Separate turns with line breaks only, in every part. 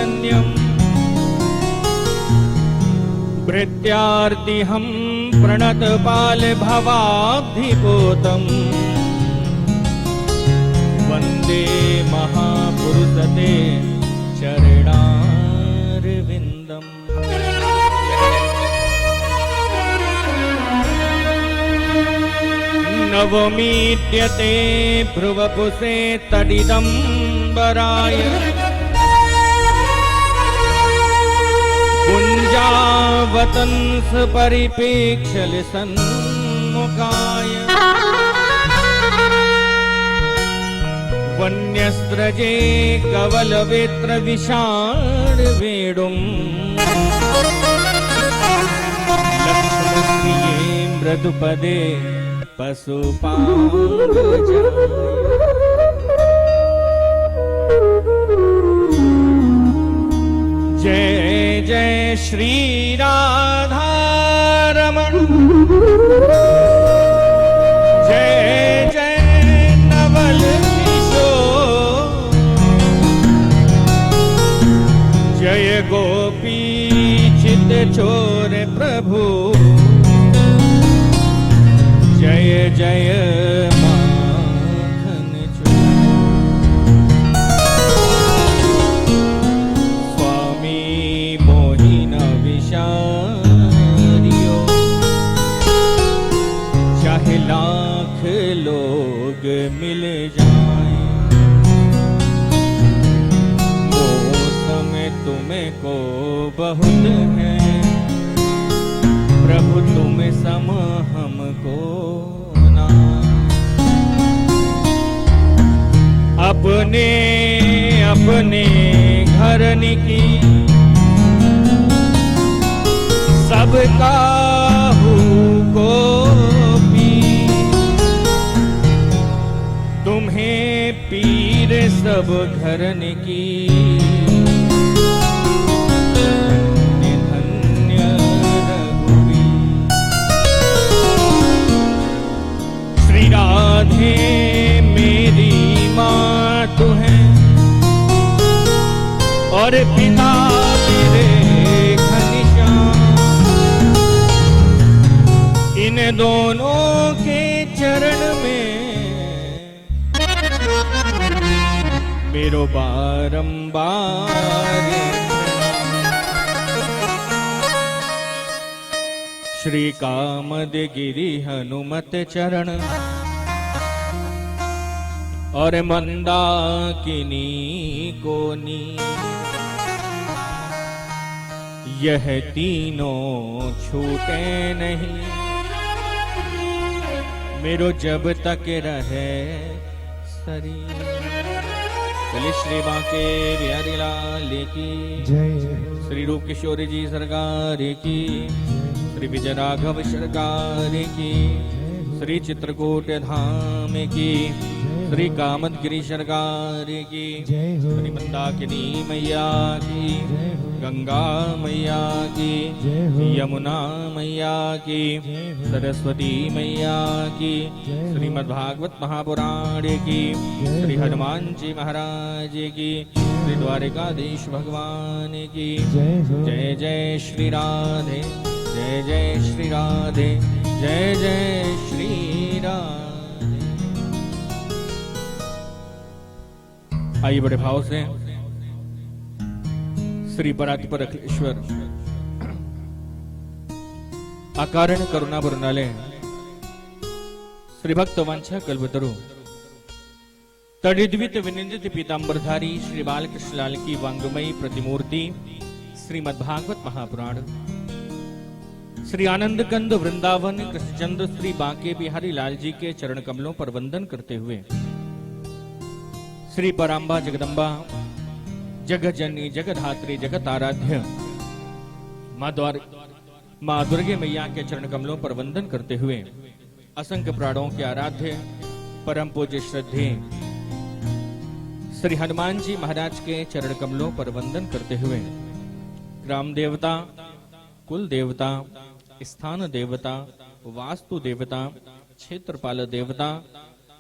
शरण्यम् भृत्यार्तिहं प्रणतपाल भवाब्धिपोतम् वन्दे महापुरुषते चरणारविन्दम्। नवमीड्यते भ्रुवपुषे तडिदम्बराय कुञ्जावतंस परिपेक्षल सन्मुखाय वन्यस्त्रजे कवलवेत्र विषाण वेणुम् लक्ष्मणप्रिये मृदुपदे पशुपांगजाय। जय जय श्री राधारमण जय जय नवल किशोर जय गोपी चित चोर प्रभु जय जय माखन चोर। स्वामी मोहिन विषारियो चाहे लाख लोग मिल जाए मौसम तुम्हें को बहुत है प्रभु तुम सम हमको ना। अपने अपने घर की सबका को पी तुम्हें पीर सब घरन की राधे मेरी माँ तू है और पिता मेरे घनश्याम इन दोनों के चरण में मेरो बारंबार श्री कामदगिरि हनुमत चरण और मंदाकिनी कोनी यह तीनों छूटे नहीं मेरो जब तक रहे शरीर। चलिए श्री बांके बिहारी लाल की जय, श्री रूप किशोर जी सरकार की, श्री विजय राघव सरकार की, श्री चित्रकूट धाम की, श्री कामदगिरि सरकार की, श्री मंदाकिनी मैया की, गंगा मैया की, यमुना मैया की, सरस्वती मैया की, श्रीमद्भागवत महापुराण की, श्री हनुमान जी महाराज की, श्री द्वारिकाधीश भगवान की जय जय श्री राधे जय जय श्री राधे जय जय श्री राधे। आइए बड़े भाव से श्री परात्पर अखिलेश्वर अकारण करुणा बरनाले श्री भक्त वांछा कल्पतरु तडिद्वित विनिंदित पीतांबरधारी श्री बालकृष्णलाल की वांगमयी प्रतिमूर्ति श्रीमद्भागवत महापुराण श्री आनंद कंद वृंदावन कृष्णचंद्र श्री बांके बिहारी लाल जी के चरण कमलों पर वंदन करते हुए श्री पराम्बा जगदम्बा जगजननी जगधात्री जगत आराध्य माँ दुर्गे मैया के चरण कमलों पर वंदन करते हुए असंख्य प्राणों के आराध्य परम पूज्य श्रद्धेय श्री हनुमान जी महाराज के चरण कमलों पर वंदन करते हुए ग्राम देवता, कुल देवता, स्थान देवता, वास्तु देवता, क्षेत्रपाल देवता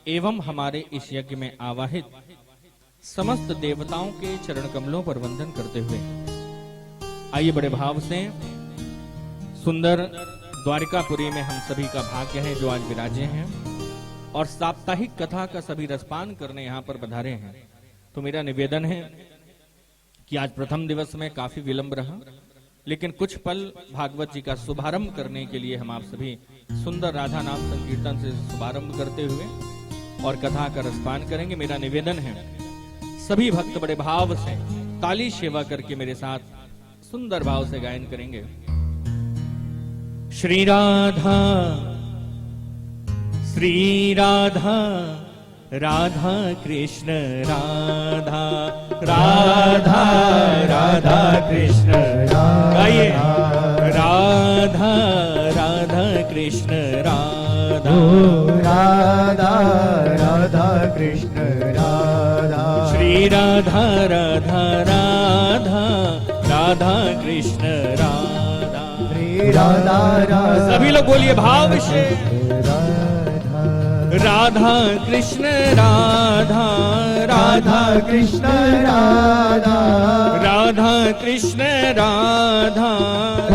एवं हमारे इस यज्ञ में आवाहित समस्त देवताओं के चरण कमलों पर वंदन करते हुए आइए बड़े भाव से सुंदर द्वारिकापुरी में हम सभी का भाग्य है जो आज विराजे हैं और साप्ताहिक कथा का सभी रसपान करने यहाँ पर पधारे हैं। तो मेरा निवेदन है कि आज प्रथम दिवस में काफी विलंब रहा, लेकिन कुछ पल भागवत जी का शुभारंभ करने के लिए हम आप सभी सुंदर राधा नाम संकीर्तन से शुभारंभ करते हुए और कथा का रसपान करेंगे। मेरा निवेदन है सभी भक्त बड़े भाव से ताली सेवा करके मेरे साथ सुंदर भाव से गायन करेंगे। श्री राधा राधा कृष्ण राधा राधा राधा कृष्ण गाइए राधा राधा कृष्ण राधा
राधा राधा कृष्ण राधा
श्री राधा राधा राधा राधा कृष्ण राधा
श्री राधा राधा
सभी लोग बोलिए भाव से राधा कृष्ण राधा
राधा कृष्ण राधा
राधा कृष्ण राधा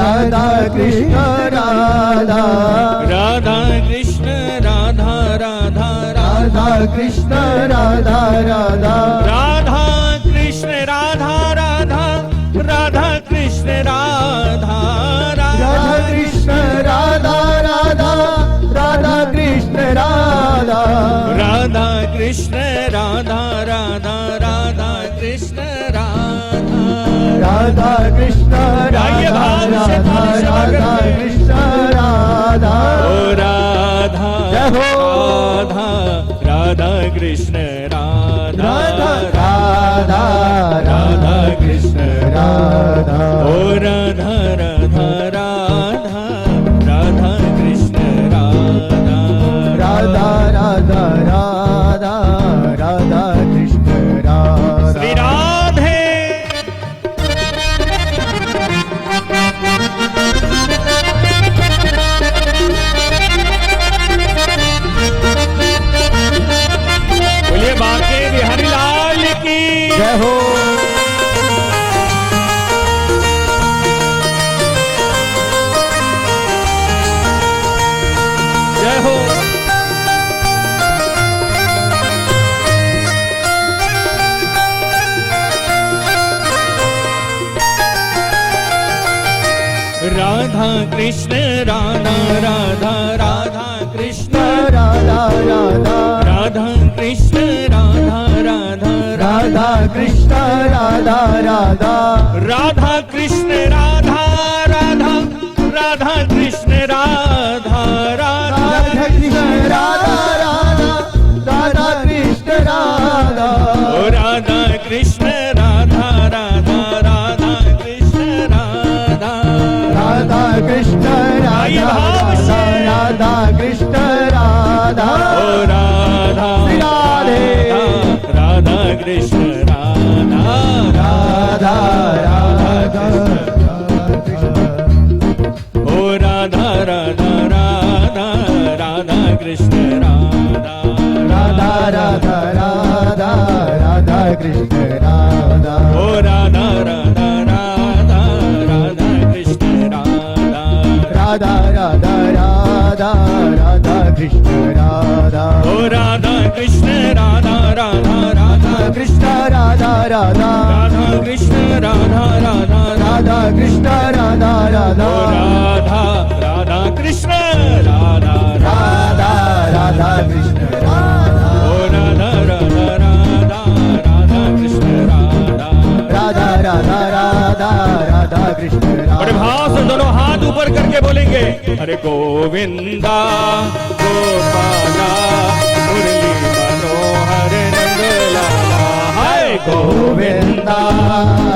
राधा कृष्ण राधा
राधा कृष्ण राधा राधा
राधा कृष्ण राधा राधा
राधा कृष्ण राधा राधा राधा कृष्ण राधा
राधा कृष्ण राधा राधा राधा कृष्ण राधा
राधा कृष्ण राधा राधा राधा कृष्ण राधा
राधा कृष्ण
गाइए भाव से ताली सेवा
राधा
करते।
कृष्ण राधा
ओ राधा
जय हो।
राधा राधा कृष्ण राधा
राधा राधा राधा कृष्ण राधा
ओ राधा राधा राधा राधा कृष्ण राधा
राधा राधा राधा राधा कृष्ण राधा
श्री राधे बोलिए बाके बिहारी लाल की
जय हो।
जय हो। राधा कृष्ण राधा राधा राधा कृष्ण
राधा राधा
राधा कृष्ण राधा राधा
राधा कृष्ण राधा राधा
राधा कृष्ण राधा राधा राधा कृष्ण राधा राधा
राधा कृष्ण राधा राधा राधा कृष्ण राधा
ओ राधा कृष्ण राधा राधा राधा कृष्ण राधा
राधा कृष्ण
आइए
राधा
भाव से।
राधा कृष्ण राधा
ओ राधा
श्री राधे।
राधा कृष्ण राधा
राधा राधा
ओ राधा राधा राधा राधा कृष्ण राधा
राधा राधा राधा राधा कृष्ण राधा
ओ राधा राधा राधा राधा कृष्ण राधा
राधा राधा राधा राधा कृष्ण राधा
ओ राधा कृष्ण राधा राधा राधा
कृष्ण राधा राधा
राधा कृष्ण राधा राधा
राधा कृष्ण राधा राधा
ओ राधा राधा कृष्ण राधा
राधा राधा कृष्ण राधा
ओ राधा राधा राधा राधा कृष्ण राधा
राधा राधा राधा राधा कृष्ण
बड़े
राधा
भाव से दोनों हाथ ऊपर करके बोलेंगे हरे गोविंदा गोपाला मुरली मनोहर नंदलाला हाय
गोविंदा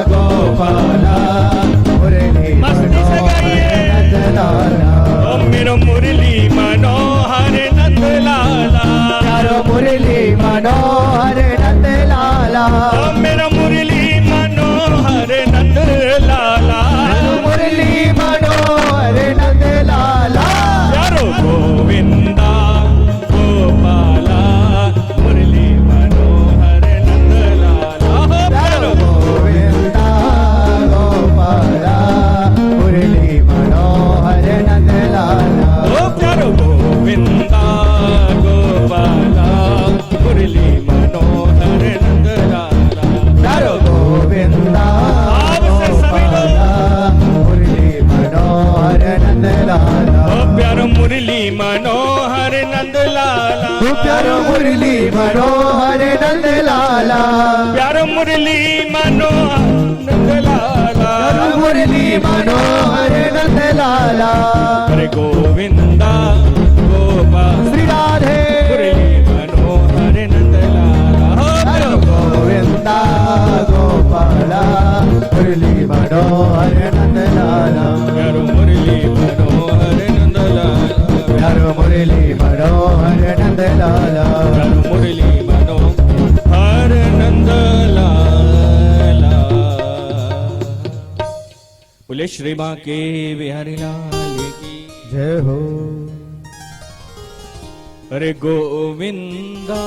गोपाला मुरली
मस्ती से गाइए।
नंदलाला
ओ मेरो मुरली मनोहर नंदलाला
प्यारो मुरली मनोहर नंदलाला
ओ मेरो मुरली मनोहर नंदलाला
मुरली मनोहर नंदलाला
यारो गोविंदा गोपाला मुरली मनोहर नंदलाला
मुरली मनोहर नंद लाला
हरे गोविंदा गोपाल
श्री राधे
मुरली मनोहर नंद लाला
हरे गोविंदा गोपाला मुरली मनोहर नंद लाला
हरे मुरली मनोहर नंद लाला
हरे मुरली मनोहर नंद लाला
हरे मुरली मनोहर नंद लाला। बोले श्री बांके बिहारी लाल की
जय हो।
हरे गोविंदा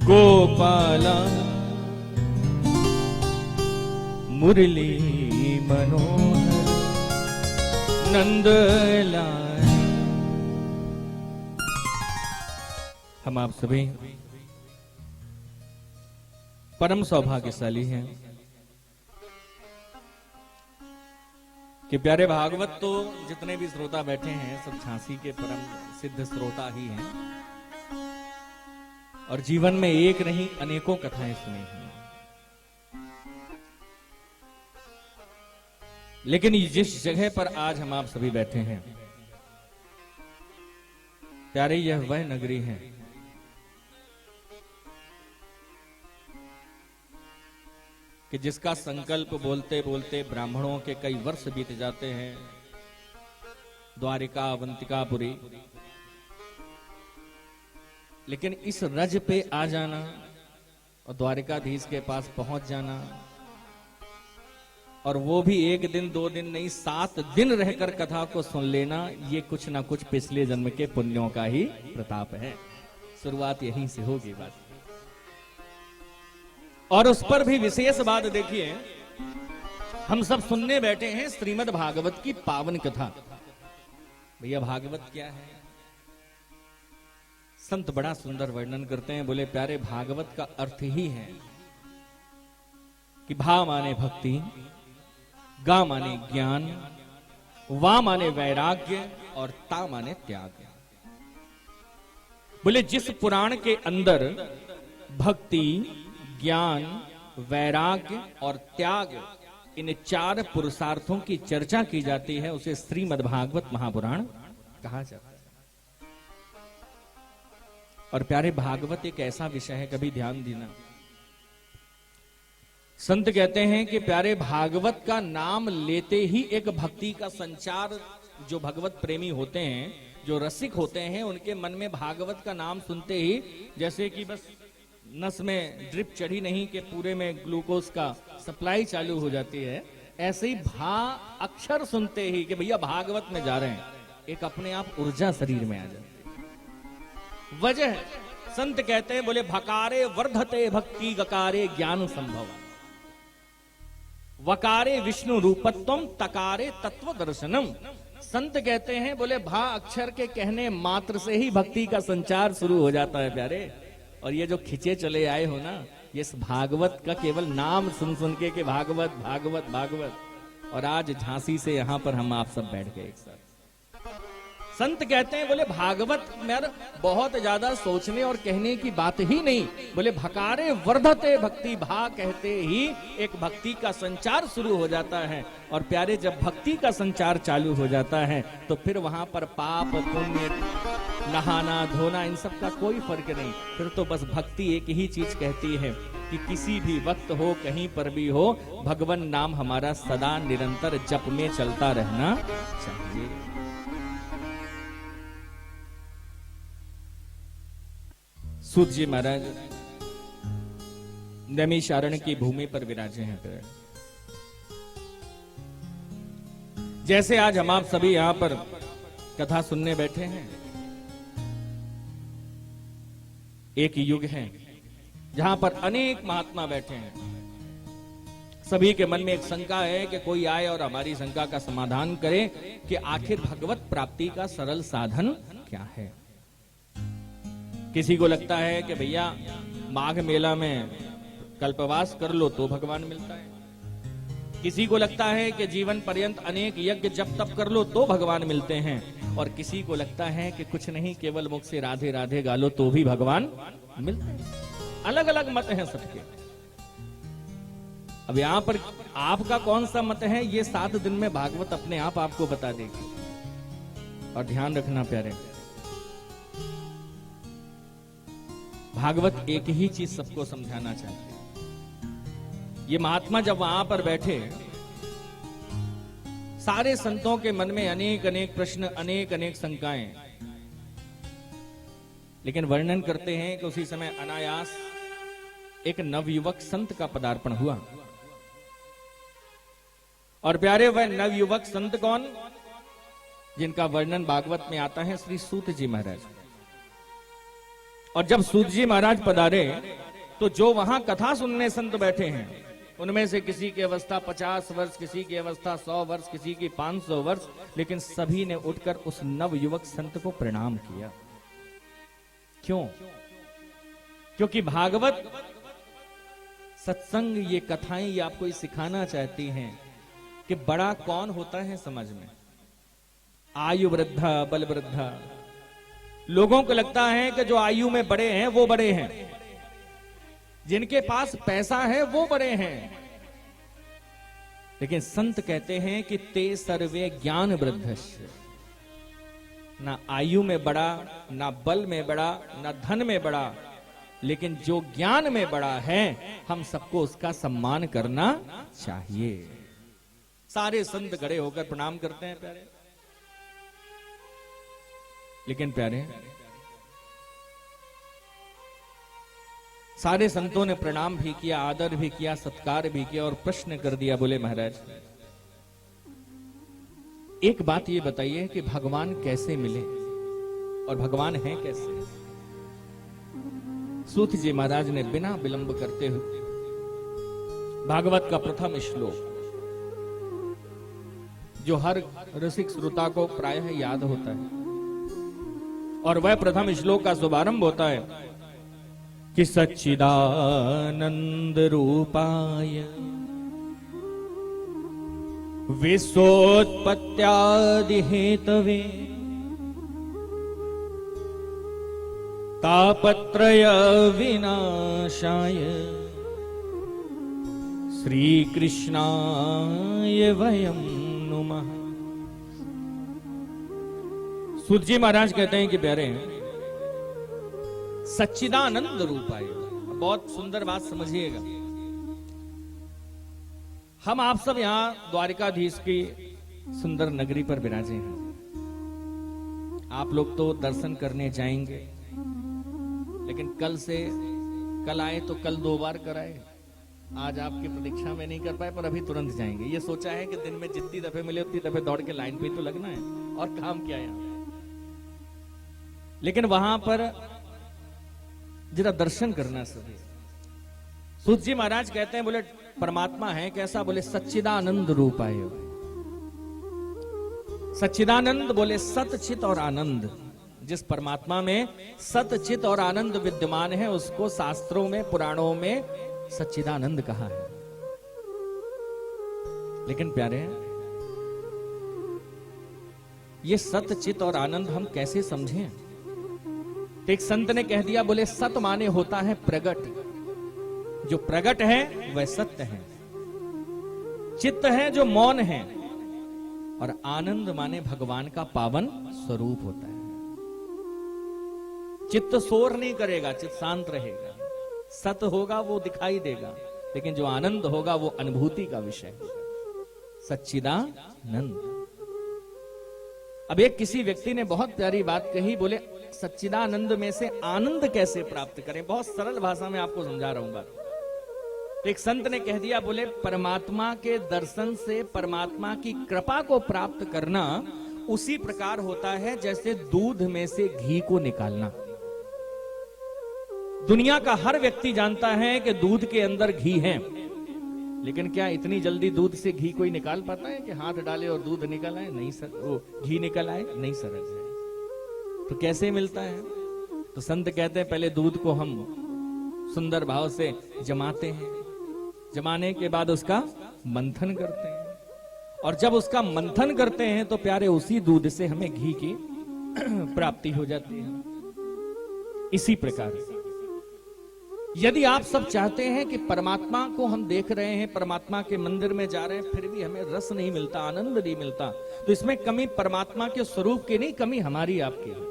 गोपाला मुरली मनोहर नंदलाल। हम आप सभी परम सौभाग्यशाली हैं कि प्यारे भागवत तो जितने भी श्रोता बैठे हैं सब झांसी के परम सिद्ध श्रोता ही हैं और जीवन में एक नहीं अनेकों कथाएं सुनी हैं। लेकिन जिस जगह पर आज हम आप सभी बैठे हैं प्यारे, यह वह नगरी है कि जिसका संकल्प बोलते बोलते ब्राह्मणों के कई वर्ष बीत जाते हैं। द्वारिका अवंतिकापुरी, लेकिन इस रज पे आ जाना और द्वारिकाधीश के पास पहुंच जाना, और वो भी एक दिन दो दिन नहीं 7 दिन रहकर कथा को सुन लेना, ये कुछ ना कुछ पिछले जन्म के पुण्यों का ही प्रताप है। शुरुआत यहीं से होगी बात। और उस पर भी विशेष बात देखिए, हम सब सुनने बैठे हैं श्रीमद् भागवत की पावन कथा। भैया भागवत क्या है? संत बड़ा सुंदर वर्णन करते हैं। बोले प्यारे भागवत का अर्थ ही है कि भा माने भक्ति, गा माने ज्ञान, वा माने वैराग्य और ता माने त्याग। बोले जिस पुराण के अंदर भक्ति, ज्ञान, वैराग्य और त्याग, इन 4 पुरुषार्थों की चर्चा की जाती है, उसे श्रीमद् भागवत महापुराण कहा जाता है। और प्यारे भागवत एक ऐसा विषय है, कभी ध्यान देना, संत कहते हैं कि प्यारे भागवत का नाम लेते ही एक भक्ति का संचार, जो भगवत प्रेमी होते हैं, जो रसिक होते हैं, उनके मन में भागवत का नाम सुनते ही जैसे कि बस नस में ड्रिप चढ़ी नहीं कि पूरे में ग्लूकोज का सप्लाई चालू हो जाती है, ऐसे ही भा अक्षर सुनते ही कि भैया भागवत में जा रहे हैं, एक अपने आप ऊर्जा शरीर में आ जाती है। वजह संत कहते हैं, बोले भकारे वर्धते भक्ति, गकारे ज्ञान संभव, वकारे विष्णु रूपत्वम, तकारे तत्व दर्शनम। संत कहते हैं बोले भा अक्षर के कहने मात्र से ही भक्ति का संचार शुरू हो जाता है प्यारे। और ये जो खिंचे चले आए हो ना, ये इस भागवत का केवल नाम सुन सुन के भागवत भागवत भागवत, और आज झांसी से यहां पर हम आप सब बैठ गए एक साथ। संत कहते हैं बोले भागवत में बहुत ज्यादा सोचने और कहने की बात ही नहीं, बोले भकारे वर्धते भक्ति, भा कहते ही एक भक्ति का संचार शुरू हो जाता है। और प्यारे जब भक्ति का संचार चालू हो जाता है तो फिर वहां पर पाप पुण्य, नहाना धोना, इन सब का कोई फर्क नहीं। फिर तो बस भक्ति एक ही चीज कहती है कि किसी भी वक्त हो, कहीं पर भी हो, भगवान नाम हमारा सदा निरंतर जप में चलता रहना चाहिए। सूत जी महाराज नैमिषारण्य की भूमि पर विराजे हैं। जैसे आज हम आप सभी यहां पर कथा सुनने बैठे हैं, एक युग है जहां पर अनेक महात्मा बैठे हैं। सभी के मन में एक शंका है कि कोई आए और हमारी शंका का समाधान करे कि आखिर भगवत प्राप्ति का सरल साधन क्या है। किसी को लगता है कि भैया माघ मेला में कल्पवास कर लो तो भगवान मिलता है। किसी को लगता है कि जीवन पर्यंत अनेक यज्ञ जप तप कर लो तो भगवान मिलते हैं। और किसी को लगता है कि कुछ नहीं, केवल मुख से राधे राधे गा लो तो भी भगवान मिलते हैं। अलग अलग मत हैं सबके। अब यहां पर आपका कौन सा मत है, ये 7 दिन में भागवत अपने आप आपको बता देगी। और ध्यान रखना प्यारे, भागवत एक ही चीज सबको समझाना चाहते हैं। ये महात्मा जब वहां पर बैठे, सारे संतों के मन में अनेक अनेक प्रश्न, अनेक अनेक शंकाएं, लेकिन वर्णन करते हैं कि उसी समय अनायास एक नवयुवक संत का पदार्पण हुआ। और प्यारे वह नवयुवक संत कौन, जिनका वर्णन भागवत में आता है, श्री सूत जी महाराज। और जब सूत जी महाराज पधारे तो जो वहां कथा सुनने संत बैठे हैं, उनमें से किसी की अवस्था 50 वर्ष, किसी की अवस्था 100 वर्ष, किसी की 500 वर्ष, लेकिन सभी ने उठकर उस नवयुवक संत को प्रणाम किया। क्यों? क्योंकि भागवत सत्संग, ये कथाएं, ये आपको ये सिखाना चाहती हैं कि बड़ा कौन होता है समझ में। आयु वृद्धा बल वृद्धा, लोगों को लगता है कि जो आयु में बड़े हैं वो बड़े हैं, जिनके पास पैसा है वो बड़े हैं, लेकिन संत कहते हैं कि ते सर्वे ज्ञान वृद्धस्य। ना आयु में बड़ा, ना बल में बड़ा, ना धन में बड़ा, लेकिन जो ज्ञान में बड़ा है, हम सबको उसका सम्मान करना चाहिए। सारे संत खड़े होकर प्रणाम करते हैं प्यारे। लेकिन प्यारे, सारे संतों ने प्रणाम भी किया, आदर भी किया, सत्कार भी किया और प्रश्न कर दिया। बोले महाराज, एक बात ये बताइए कि भगवान कैसे मिले और भगवान हैं कैसे। सूत जी महाराज ने बिना विलंब करते हुए भागवत का प्रथम श्लोक, जो हर रसिक श्रोता को प्रायः याद होता है, और वह प्रथम श्लोक का शुभारंभ होता है कि सच्चिदानंद रूपाय विश्वोत्पत्त्यादि हेतवे तापत्रय विनाशाय श्री कृष्णाय वयं नुमः। सूत जी महाराज कहते हैं कि प्यारे, सच्चिदानंद रूपाय, बहुत सुंदर बात समझिएगा। हम आप सब यहां द्वारिकाधीश की सुंदर नगरी पर विराजे हैं। आप लोग तो दर्शन करने जाएंगे, लेकिन कल आए तो कल 2 बार कराए। आज आपकी प्रतीक्षा में नहीं कर पाए, पर अभी तुरंत जाएंगे। ये सोचा है कि दिन में जितनी दफे मिले उतनी दफे दौड़ के लाइन पे तो लगना है, और काम क्या है। लेकिन वहां पर जरा दर्शन करना सभी। सूत जी महाराज कहते हैं, बोले परमात्मा है कैसा, बोले सच्चिदानंद रूपाय। सच्चिदानंद बोले सत चित और आनंद। जिस परमात्मा में सत चित और आनंद विद्यमान है, उसको शास्त्रों में, पुराणों में सच्चिदानंद कहा है। लेकिन प्यारे, ये सत चित और आनंद हम कैसे समझें। एक संत ने कह दिया, बोले सत माने होता है प्रगट, जो प्रगट है वह सत्य है। चित्त है जो मौन है, और आनंद माने भगवान का पावन स्वरूप होता है। चित्त शोर नहीं करेगा, चित्त शांत रहेगा। सत होगा वो दिखाई देगा, लेकिन जो आनंद होगा वो अनुभूति का विषय है। सच्चिदानंद। अब एक किसी व्यक्ति ने बहुत प्यारी बात कही, बोले सच्चिदानंद में से आनंद कैसे प्राप्त करें। बहुत सरल भाषा में आपको समझा रहा हूं बात। एक संत ने कह दिया, बोले परमात्मा के दर्शन से परमात्मा की कृपा को प्राप्त करना उसी प्रकार होता है जैसे दूध में से घी को निकालना। दुनिया का हर व्यक्ति जानता है कि दूध के अंदर घी है, लेकिन क्या इतनी जल्दी दूध से घी कोई निकाल पाता है कि हाथ डाले और दूध निकल आए? नहीं सर, वो घी निकल आए नहीं सरल है। तो कैसे मिलता है? तो संत कहते हैं पहले दूध को हम सुंदर भाव से जमाते हैं, जमाने के बाद उसका मंथन करते हैं, और जब उसका मंथन करते हैं तो प्यारे उसी दूध से हमें घी की प्राप्ति हो जाती है। इसी प्रकार यदि आप सब चाहते हैं कि परमात्मा को हम देख रहे हैं, परमात्मा के मंदिर में जा रहे हैं, फिर भी हमें रस नहीं मिलता, आनंद नहीं मिलता, तो इसमें कमी परमात्मा के स्वरूप की नहीं, कमी हमारी आपकी है।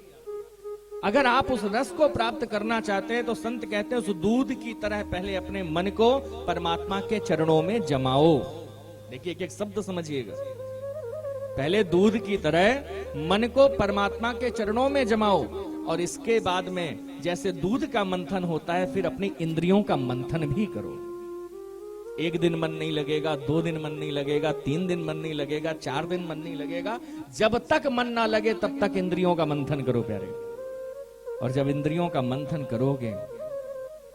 अगर आप उस रस को प्राप्त करना चाहते हैं तो संत कहते हैं उस दूध की तरह पहले अपने मन को परमात्मा के चरणों में जमाओ। देखिए एक एक शब्द समझिएगा। पहले दूध की तरह मन को परमात्मा के चरणों में जमाओ, और इसके बाद में जैसे दूध का मंथन होता है फिर अपनी इंद्रियों का मंथन भी करो। एक दिन मन नहीं लगेगा, 2 दिन मन नहीं लगेगा, 3 दिन मन नहीं लगेगा, 4 दिन मन नहीं लगेगा, जब तक मन ना लगे तब तक इंद्रियों का मंथन करो प्यारे। और जब इंद्रियों का मंथन करोगे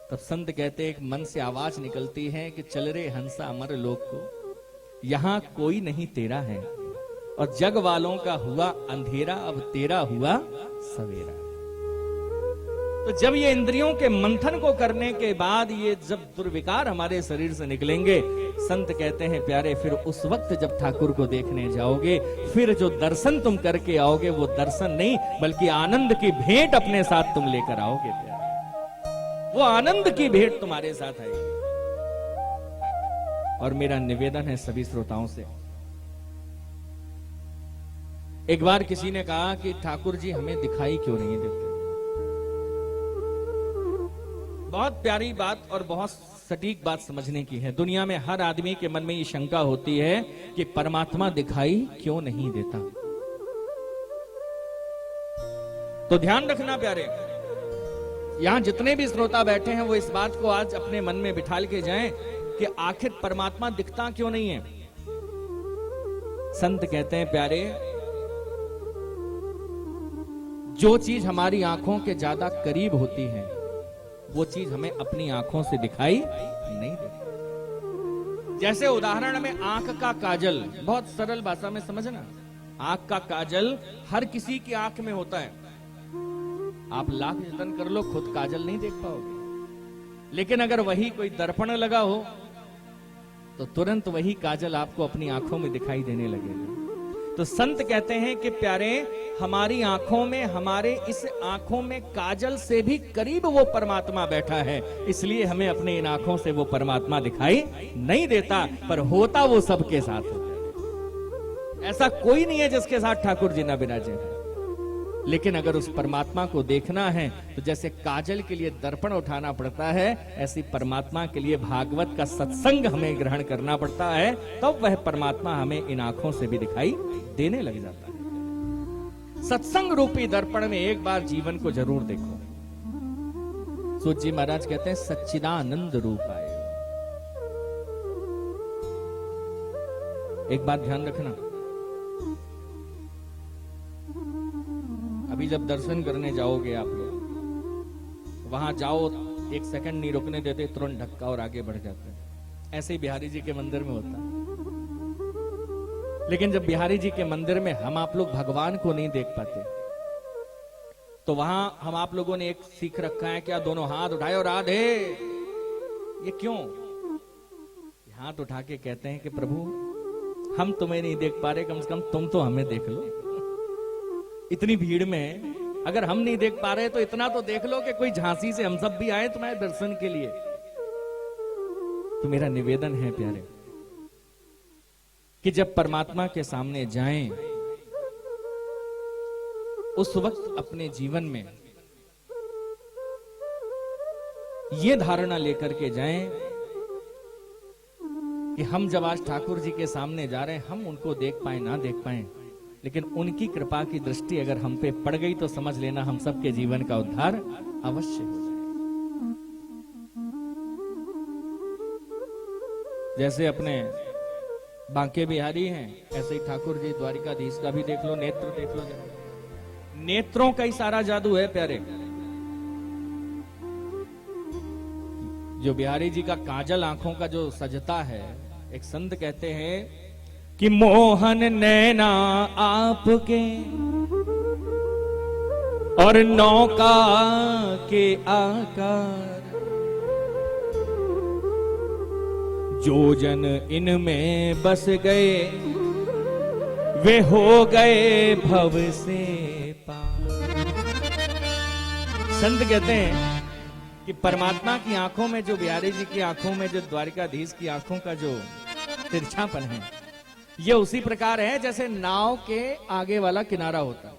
तब संत कहते एक मन से आवाज निकलती है कि चल रे हंसा अमर लोक को, यहां कोई नहीं तेरा है, और जग वालों का हुआ अंधेरा अब तेरा हुआ सवेरा। तो जब ये इंद्रियों के मंथन को करने के बाद ये जब दुर्विकार हमारे शरीर से निकलेंगे, संत कहते हैं प्यारे फिर उस वक्त जब ठाकुर को देखने जाओगे, फिर जो दर्शन तुम करके आओगे वो दर्शन नहीं बल्कि आनंद की भेंट अपने साथ तुम लेकर आओगे प्यारे। वो आनंद की भेंट तुम्हारे साथ आएगी। और मेरा निवेदन है सभी श्रोताओं से, एक बार किसी ने कहा कि ठाकुर जी हमें दिखाई क्यों नहीं देते। बहुत प्यारी बात और बहुत सटीक बात समझने की है। दुनिया में हर आदमी के मन में ये शंका होती है कि परमात्मा दिखाई क्यों नहीं देता। तो ध्यान रखना प्यारे, यहां जितने भी श्रोता बैठे हैं वो इस बात को आज अपने मन में बिठाल के जाएं कि आखिर परमात्मा दिखता क्यों नहीं है। संत कहते हैं प्यारे, जो चीज हमारी आंखों के ज्यादा करीब होती है वो चीज हमें अपनी आंखों से दिखाई नहीं देती। जैसे उदाहरण में आंख का काजल, बहुत सरल भाषा में समझना, आंख का काजल हर किसी की आंख में होता है। आप लाख यत्न कर लो खुद काजल नहीं देख पाओगे, लेकिन अगर वही कोई दर्पण लगा हो तो तुरंत वही काजल आपको अपनी आंखों में दिखाई देने लगेगा। तो संत कहते हैं कि प्यारे हमारी आंखों में, हमारे इस आंखों में काजल से भी करीब वो परमात्मा बैठा है, इसलिए हमें अपने इन आंखों से वो परमात्मा दिखाई नहीं देता, पर होता वो सबके साथ है। ऐसा कोई नहीं है जिसके साथ ठाकुर जी ना विराजे हैं। लेकिन अगर उस परमात्मा को देखना है तो जैसे काजल के लिए दर्पण उठाना पड़ता है, ऐसी परमात्मा के लिए भागवत का सत्संग हमें ग्रहण करना पड़ता है, तब तो वह परमात्मा हमें इन आंखों से भी दिखाई देने लग जाता है। सत्संग रूपी दर्पण में एक बार जीवन को जरूर देखो। सूत जी महाराज कहते हैं सच्चिदानंद रूप आए। एक बात ध्यान रखना, अभी जब दर्शन करने जाओगे आप लोग, वहां जाओ एक सेकंड नहीं रुकने देते, तुरंत धक्का और आगे बढ़ जाते हैं। ऐसे ही बिहारी जी के मंदिर में होता है। लेकिन जब बिहारी जी के मंदिर में हम आप लोग भगवान को नहीं देख पाते, तो वहां हम आप लोगों ने एक सीख रखा है, क्या दोनों हाथ उठाए और राधे। ये क्यों? हाथ उठा के कहते हैं कि प्रभु हम तुम्हें नहीं देख पा रहे, कम से कम तुम तो हमें देख लो। इतनी भीड़ में अगर हम नहीं देख पा रहे तो इतना तो देख लो कि कोई झांसी से हम सब भी आए तुम्हारे दर्शन के लिए। तो मेरा निवेदन है प्यारे कि जब परमात्मा के सामने जाएं, उस वक्त अपने जीवन में ये धारणा लेकर के जाएं कि हम जब आज ठाकुर जी के सामने जा रहे हैं, हम उनको देख पाए ना देख पाए, लेकिन उनकी कृपा की दृष्टि अगर हम पे पड़ गई तो समझ लेना हम सबके जीवन का उद्धार अवश्य हो जाए। जैसे अपने बांके बिहारी हैं, ऐसे ही ठाकुर जी द्वारिकाधीश का भी देख लो, नेत्र देख लो। नेत्रों का ही सारा जादू है प्यारे। जो बिहारी जी का काजल आंखों का जो सजता है, एक संत कहते हैं कि मोहन नैना आपके और नौका के आकार, जो जन इनमें बस गए वे हो गए भव से पार। संत कहते हैं कि परमात्मा की आंखों में जो बिहारी जी की आंखों में जो द्वारिकाधीश की आंखों का जो तिरछापन है, ये उसी प्रकार है जैसे नाव के आगे वाला किनारा होता है।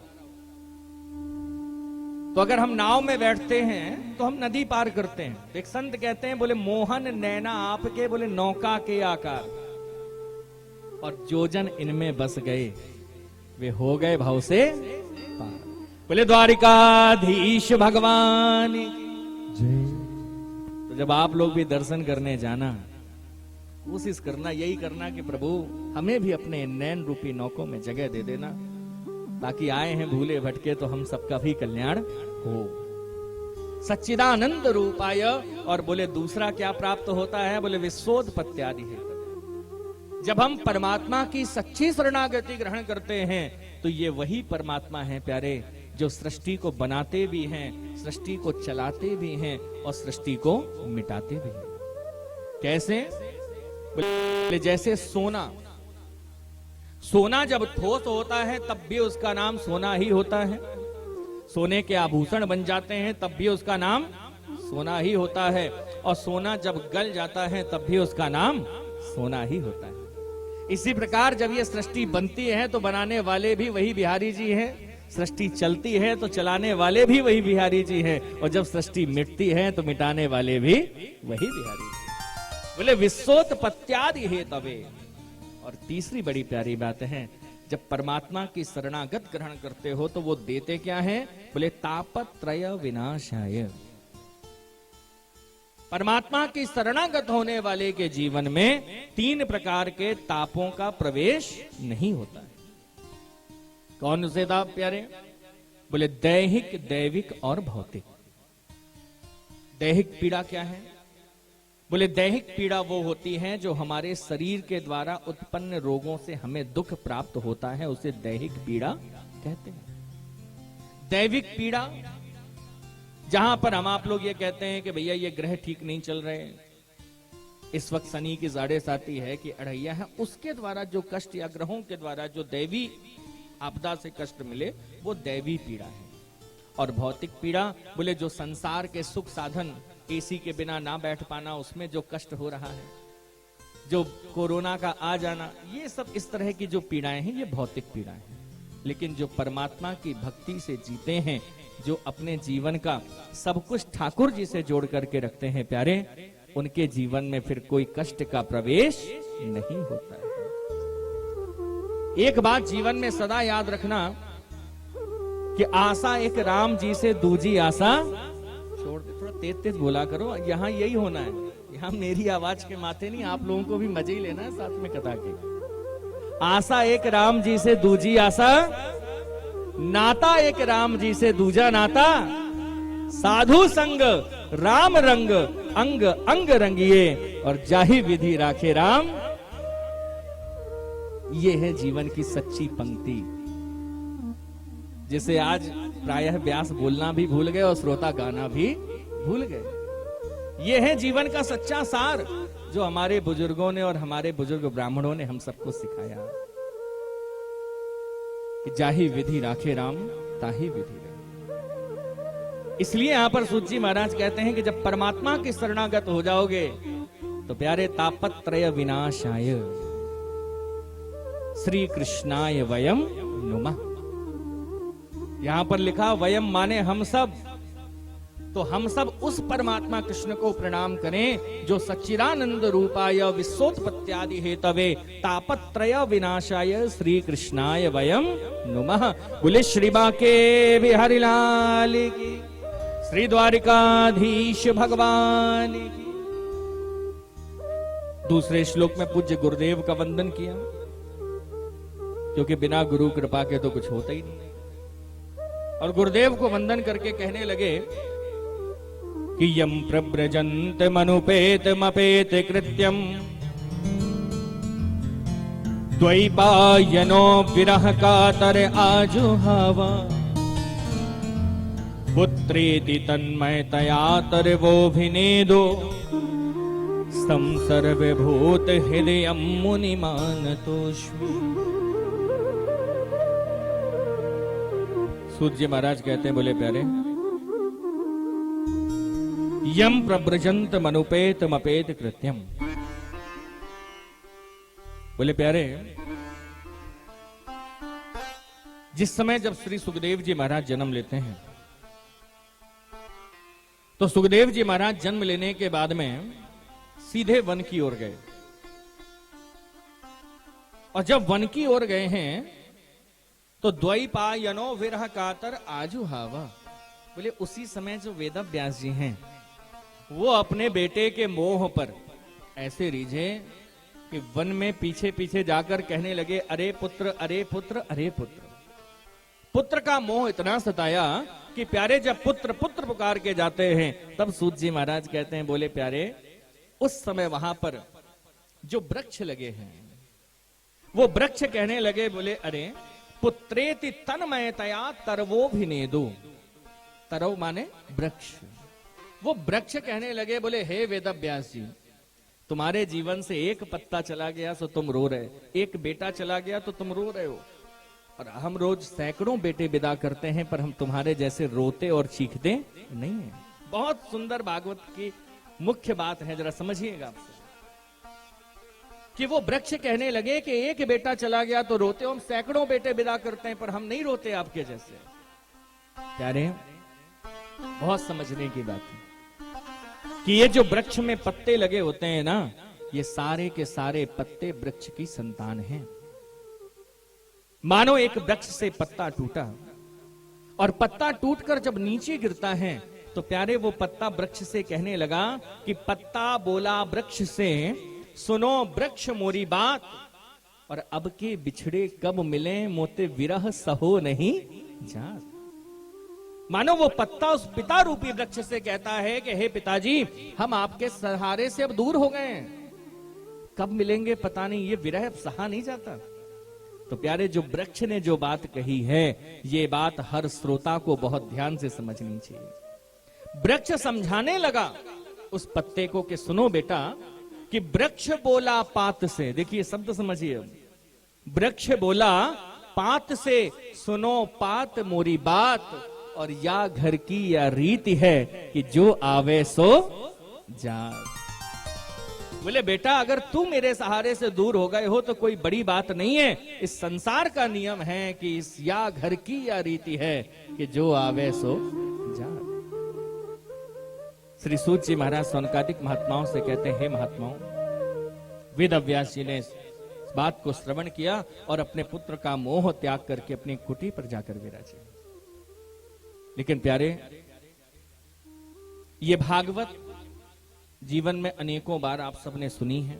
तो अगर हम नाव में बैठते हैं तो हम नदी पार करते हैं। तो एक संत कहते हैं, बोले मोहन नैना आपके, बोले नौका के आकार, और जो जन इनमें बस गए वे हो गए भाव से पार। बोले द्वारिकाधीश भगवान
जय।
तो जब आप लोग भी दर्शन करने जाना, कोशिश करना, यही करना कि प्रभु हमें भी अपने नैन रूपी नौकों में जगह दे देना, ताकि आए हैं भूले भटके तो हम सबका भी कल्याण हो। सच्चिदानंद रूपाय। और बोले दूसरा क्या प्राप्त होता है, बोले विश्वोत्पत्त्यादि है। जब हम परमात्मा की सच्ची शरणागति ग्रहण करते हैं तो ये वही परमात्मा है प्यारे, जो सृष्टि को बनाते भी हैं, सृष्टि को चलाते भी हैं और सृष्टि को मिटाते भी हैं। कैसे? बोले जैसे सोना, सोना जब ठोस होता है तब भी उसका नाम सोना ही होता है। सोने के आभूषण बन जाते हैं तब भी उसका नाम सोना ही होता है। और सोना जब गल जाता है तब भी उसका नाम सोना ही होता है। इसी प्रकार जब ये सृष्टि बनती है तो बनाने वाले भी वही बिहारी जी हैं, सृष्टि चलती है तो चलाने वाले भी वही बिहारी जी हैं, और जब सृष्टि मिटती है तो मिटाने वाले भी वही बिहारी जी। बोले विश्वोत्पत्त्यादि हेतवे। और तीसरी बड़ी प्यारी बात है, जब परमात्मा की शरणागत ग्रहण करते हो तो वो देते क्या है, बोले तापत्रय विनाशाय। परमात्मा की शरणागत होने वाले के जीवन में 3 प्रकार के तापों का प्रवेश नहीं होता है। कौन से ताप प्यारे? बोले दैहिक, दैविक और भौतिक। दैहिक पीड़ा क्या है? बोले दैहिक पीड़ा वो होती है जो हमारे शरीर के द्वारा उत्पन्न रोगों से हमें दुख प्राप्त होता है, उसे दैहिक पीड़ा कहते हैं। दैविक पीड़ा जहां पर हम आप लोग ये कहते हैं कि भैया ये ग्रह ठीक नहीं चल रहे, इस वक्त शनि की साढ़े साती है कि अढ़ैया है, उसके द्वारा जो कष्ट या ग्रहों के द्वारा जो दैवी आपदा से कष्ट मिले वो दैवी पीड़ा है। और भौतिक पीड़ा बोले जो संसार के सुख साधन, एसी के बिना ना बैठ पाना, उसमें जो कष्ट हो रहा है, जो कोरोना का आ जाना, ये सब इस तरह की जो पीड़ाएं हैं ये भौतिक पीड़ाएं हैं। लेकिन जो परमात्मा की भक्ति से जीते हैं, जो अपने जीवन का सब कुछ ठाकुर जी से जोड़ करके रखते हैं प्यारे, उनके जीवन में फिर कोई कष्ट का प्रवेश नहीं होता है। एक बात जीवन में सदा याद रखना कि आशा एक राम जी से दूजी आशा छोड़ दे। थोड़ा तेज तेज बोला करो, यहाँ यही होना है, यहाँ मेरी आवाज के माथे नहीं, आप लोगों को भी मजे ही लेना है साथ में कथा के। आशा एक राम जी से दूजी आशा, नाता एक राम जी से दूजा नाता, साधु संग राम रंग अंग अंग रंगिए, और जाहि विधि राखे राम। ये है जीवन की सच्ची पंक्ति, जिसे आज प्रायः व्यास बोलना भी भूल गए और श्रोता गाना भी भूल गए। ये है जीवन का सच्चा सार जो हमारे बुजुर्गों ने और हमारे बुजुर्ग ब्राह्मणों ने हम सबको सिखाया कि जाहि विधि राखे राम ताहि विधि रहे। इसलिए यहां पर सूत जी महाराज कहते हैं कि जब परमात्मा की शरणागत हो जाओगे तो प्यारे तापत्रय विनाशाय श्री कृष्णाय वयम नुमः। यहां पर लिखा वयम माने हम सब, तो हम सब उस परमात्मा कृष्ण को प्रणाम करें जो सच्चिदानंद रूपाय विश्वोत्पत्त्यादि हेतवे तापत्रय विनाशाय श्री कृष्णाय वयम नुमः। बोले श्री बाके बिहारी लाल की, श्री द्वारिकाधीश भगवान की। दूसरे श्लोक में पूज्य गुरुदेव का वंदन किया, क्योंकि बिना गुरु कृपा के तो कुछ होता ही नहीं। और गुरुदेव को वंदन करके कहने लगे कि यम प्रव्रजंत मनुपेत मपेत कृत्यम द्वैपायनो विरह कातर आजुहावा पुत्रेति तन्मयतया वो संसर्वभूत हृदय मुनिमानतोष्मि। सूत जी महाराज कहते हैं, बोले प्यारे यम प्रव्रजंत मनुपेत मपेत कृत्यम। बोले प्यारे, जिस समय जब श्री सुखदेव जी महाराज जन्म लेते हैं, तो सुखदेव जी महाराज जन्म लेने के बाद में सीधे वन की ओर गए। और जब वन की ओर गए हैं तो द्वैपायनो विरह कातर आजू हावा। बोले उसी समय जो वेद व्यास जी हैं वो अपने बेटे के मोह पर ऐसे रीझे कि वन में पीछे पीछे जाकर कहने लगे, अरे पुत्र, अरे पुत्र, अरे पुत्र। पुत्र का मोह इतना सताया कि प्यारे जब पुत्र पुत्र पुकार के जाते हैं तब सूत जी महाराज कहते हैं, बोले प्यारे उस समय वहां पर जो वृक्ष लगे हैं वो वृक्ष कहने लगे, बोले अरे पुत्रेति तन्मयतया तरवो भिनेदु। तरव माने वृक्ष। वो वृक्ष कहने लगे, बोले हे वेद व्यास जी, तुम्हारे जीवन से एक पत्ता चला गया तो तुम रो रहे, एक बेटा चला गया तो तुम रो रहे हो, और हम रोज सैकड़ों बेटे विदा करते हैं पर हम तुम्हारे जैसे रोते और चीखते नहीं हैं। बहुत सुंदर भागवत की मुख्य बात है, जरा समझिएगा आपसे कि वो वृक्ष कहने लगे कि एक बेटा चला गया तो रोते हो, हम सैकड़ों बेटे विदा करते हैं पर हम नहीं रोते आपके जैसे। प्यारे बहुत समझने की बात है कि ये जो वृक्ष में पत्ते लगे होते हैं ना, ये सारे के सारे पत्ते वृक्ष की संतान हैं। मानो एक वृक्ष से पत्ता टूटा और पत्ता टूटकर जब नीचे गिरता है तो प्यारे वो पत्ता वृक्ष से कहने लगा कि पत्ता बोला वृक्ष से, सुनो वृक्ष मोरी बात, और अब के बिछड़े कब मिले मोते विरह सहो नहीं जात। मानो वो पत्ता उस पिता रूपी वृक्ष से कहता है कि हे पिताजी, हम आपके सहारे से अब दूर हो गए हैं, कब मिलेंगे पता नहीं, ये विरह सहा नहीं जाता। तो प्यारे जो वृक्ष ने जो बात कही है, ये बात हर श्रोता को बहुत ध्यान से समझनी चाहिए। वृक्ष समझाने लगा उस पत्ते को कि सुनो बेटा, कि वृक्ष बोला पात से, देखिए शब्द समझिए, वृक्ष बोला पात से, सुनो पात मोरी बात, और या घर की या रीति है कि जो आवे सो जात। बोले बेटा अगर तू मेरे सहारे से दूर हो गए हो तो कोई बड़ी बात नहीं है, इस संसार का नियम है कि इस या घर की या रीति है कि जो आवे सो जात। श्री सूत जी महाराज सौनकादिक महात्माओं से कहते हैं, हे महात्माओं, वेद व्यास जी ने इस बात को श्रवण किया और अपने पुत्र का मोह त्याग करके अपनी कुटी पर जाकर विराजे। लेकिन प्यारे ये भागवत जीवन में अनेकों बार आप सबने सुनी है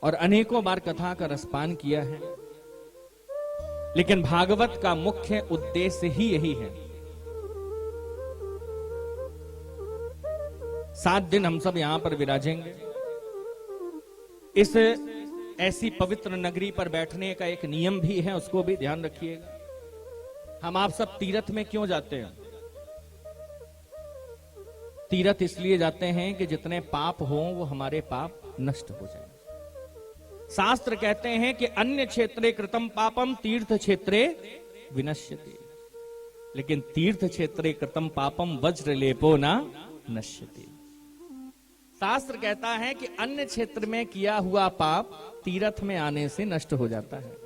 और अनेकों बार कथा का रसपान किया है, लेकिन भागवत का मुख्य उद्देश्य ही यही है। 7 दिन हम सब यहां पर विराजेंगे। इस ऐसी पवित्र नगरी पर बैठने का एक नियम भी है, उसको भी ध्यान रखिएगा। हम आप सब तीर्थ में क्यों जाते हैं? तीर्थ इसलिए जाते हैं कि जितने पाप हो वो हमारे पाप नष्ट हो जाए। शास्त्र कहते हैं कि अन्य क्षेत्रे कृतम पापम तीर्थ क्षेत्रे विनश्यति, लेकिन तीर्थ क्षेत्रे कृतम पापम वज्र लेपो ना नश्यति। शास्त्र कहता है कि अन्य क्षेत्र में किया हुआ पाप तीर्थ में आने से नष्ट हो जाता है,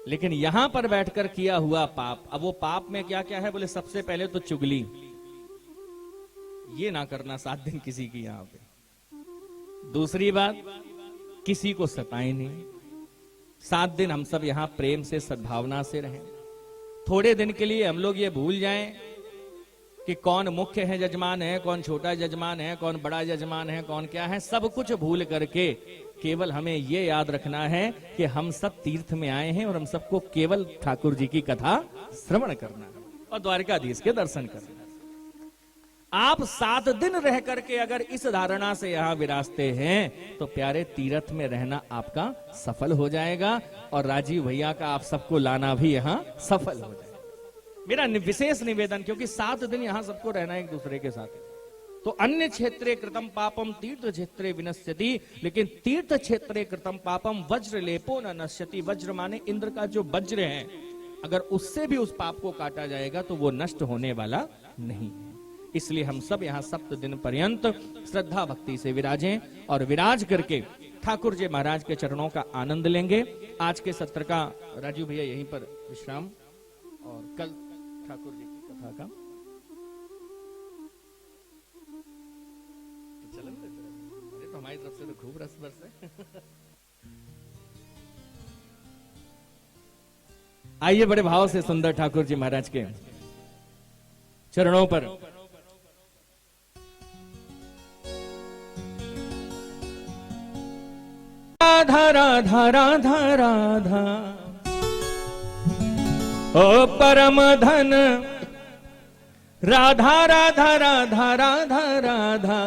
लेकिन यहां पर बैठकर किया हुआ पाप, अब वो पाप में क्या क्या है? बोले सबसे पहले तो चुगली, ये ना करना 7 दिन किसी की यहां पे। दूसरी बात, किसी को सताए नहीं। 7 दिन हम सब यहां प्रेम से सद्भावना से रहें। थोड़े दिन के लिए हम लोग ये भूल जाएं कि कौन मुख्य है जजमान है, कौन छोटा जजमान है, कौन बड़ा जजमान है, कौन क्या है, सब कुछ भूल करके केवल हमें ये याद रखना है कि हम सब तीर्थ में आए हैं और हम सबको केवल ठाकुर जी की कथा श्रवण करना है और द्वारकाधीश के दर्शन करना है। आप 7 दिन रह करके अगर इस धारणा से यहां विराजते हैं तो प्यारे तीर्थ में रहना आपका सफल हो जाएगा और राजीव भैया का आप सबको लाना भी यहां सफल हो जाएगा। मेरा विशेष निवेदन, क्योंकि 7 दिन यहां सबको रहना एक दूसरे के साथ, तो अन्य क्षेत्रे कृतम पापम तीर्थ क्षेत्रे विनश्यति, लेकिन तीर्थ क्षेत्रे कृतम पापम वज्र लेपो न नश्यति। वज्र माने इंद्र का जो वज्र है, अगर उससे भी उस पाप को काटा जाएगा तो वो नष्ट होने वाला नहीं है। इसलिए हम सब यहाँ 7 दिन पर्यंत श्रद्धा भक्ति से विराजें और विराज करके ठाकुर जी महाराज के चरणों का आनंद लेंगे। आज के सत्र का राजू भैया यहीं पर विश्राम, और कल ठाकुर जी की कथा का चलन देते रहेंगे। अरे तो हमारी तरफ से तो खूब रस बरसे। आइए बड़े भाव से सुंदर ठाकुर जी महाराज के चरणों पर राधा राधा राधा राधा ओ परम धन राधा राधा राधा राधा राधा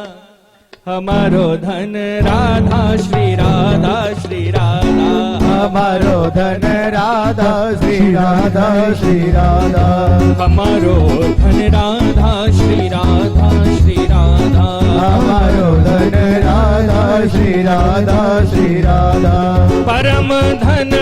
हमारो धन राधा श्री राधा श्री राधा
हमारो धन राधा श्री राधा श्री राधा
हमारो धन राधा श्री राधा श्री राधा
हमारो धन राधा श्री राधा श्री राधा
परम धन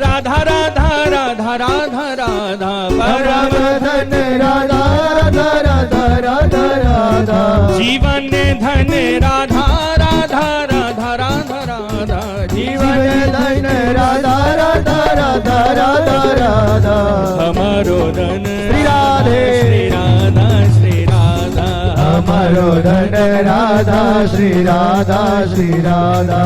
राधा राधा राधा राधा राधा
परम धन राधा राधा राधा राधा राधा
जीवन धन राधा राधा राधा राधा राधा
जीवन धन राधा राधा राधा राधा राधा
हमारो धन
श्री राधे
श्री राधा श्री राधा
हमारो धन राधा श्री राधा श्री राधा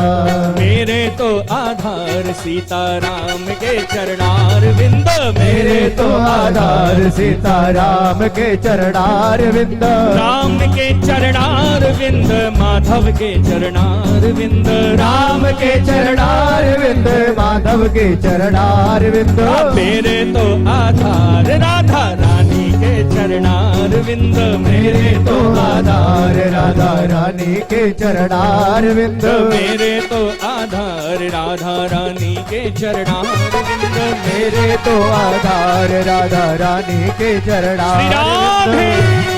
मेरे तो आधार सीताराम के चरणार विंद
मेरे तो आधार सीताराम के चरणार विंद
राम के चरणार विंद माधव के चरणार विंद
राम के चरणार विंद माधव के चरणार विंद
मेरे तो आधार राधा रानी के चरणार विंद
मेरे तो आधार राधा रानी के चरणार विंद
मेरे तो आधार राधा रानी के चरणार विंद
मेरे तो आधार राधा रानी के चरणार विंद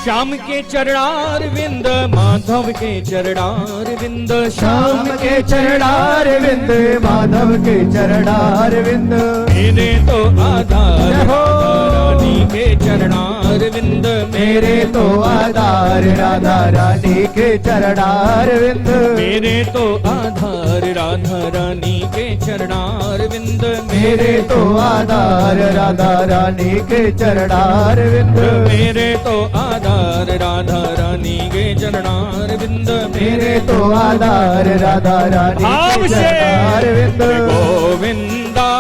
श्याम के चरणार विंद माधव के चरणार विंद
श्याम के चरणार विंद माधव के चरणार विंद
मेरे तो आधार रानी के चरणार विंद
मेरे तो आधार राधा रानी के चरणार विंद
मेरे तो आधार राधा रानी के चरणार विंद
मेरे तो आधार राधा रानी के चरणार विंद
मेरे तो आधार राधा रानी के चरणार विंद
मेरे तो आधार राधा रानी के चरणार विंद
गोविंदा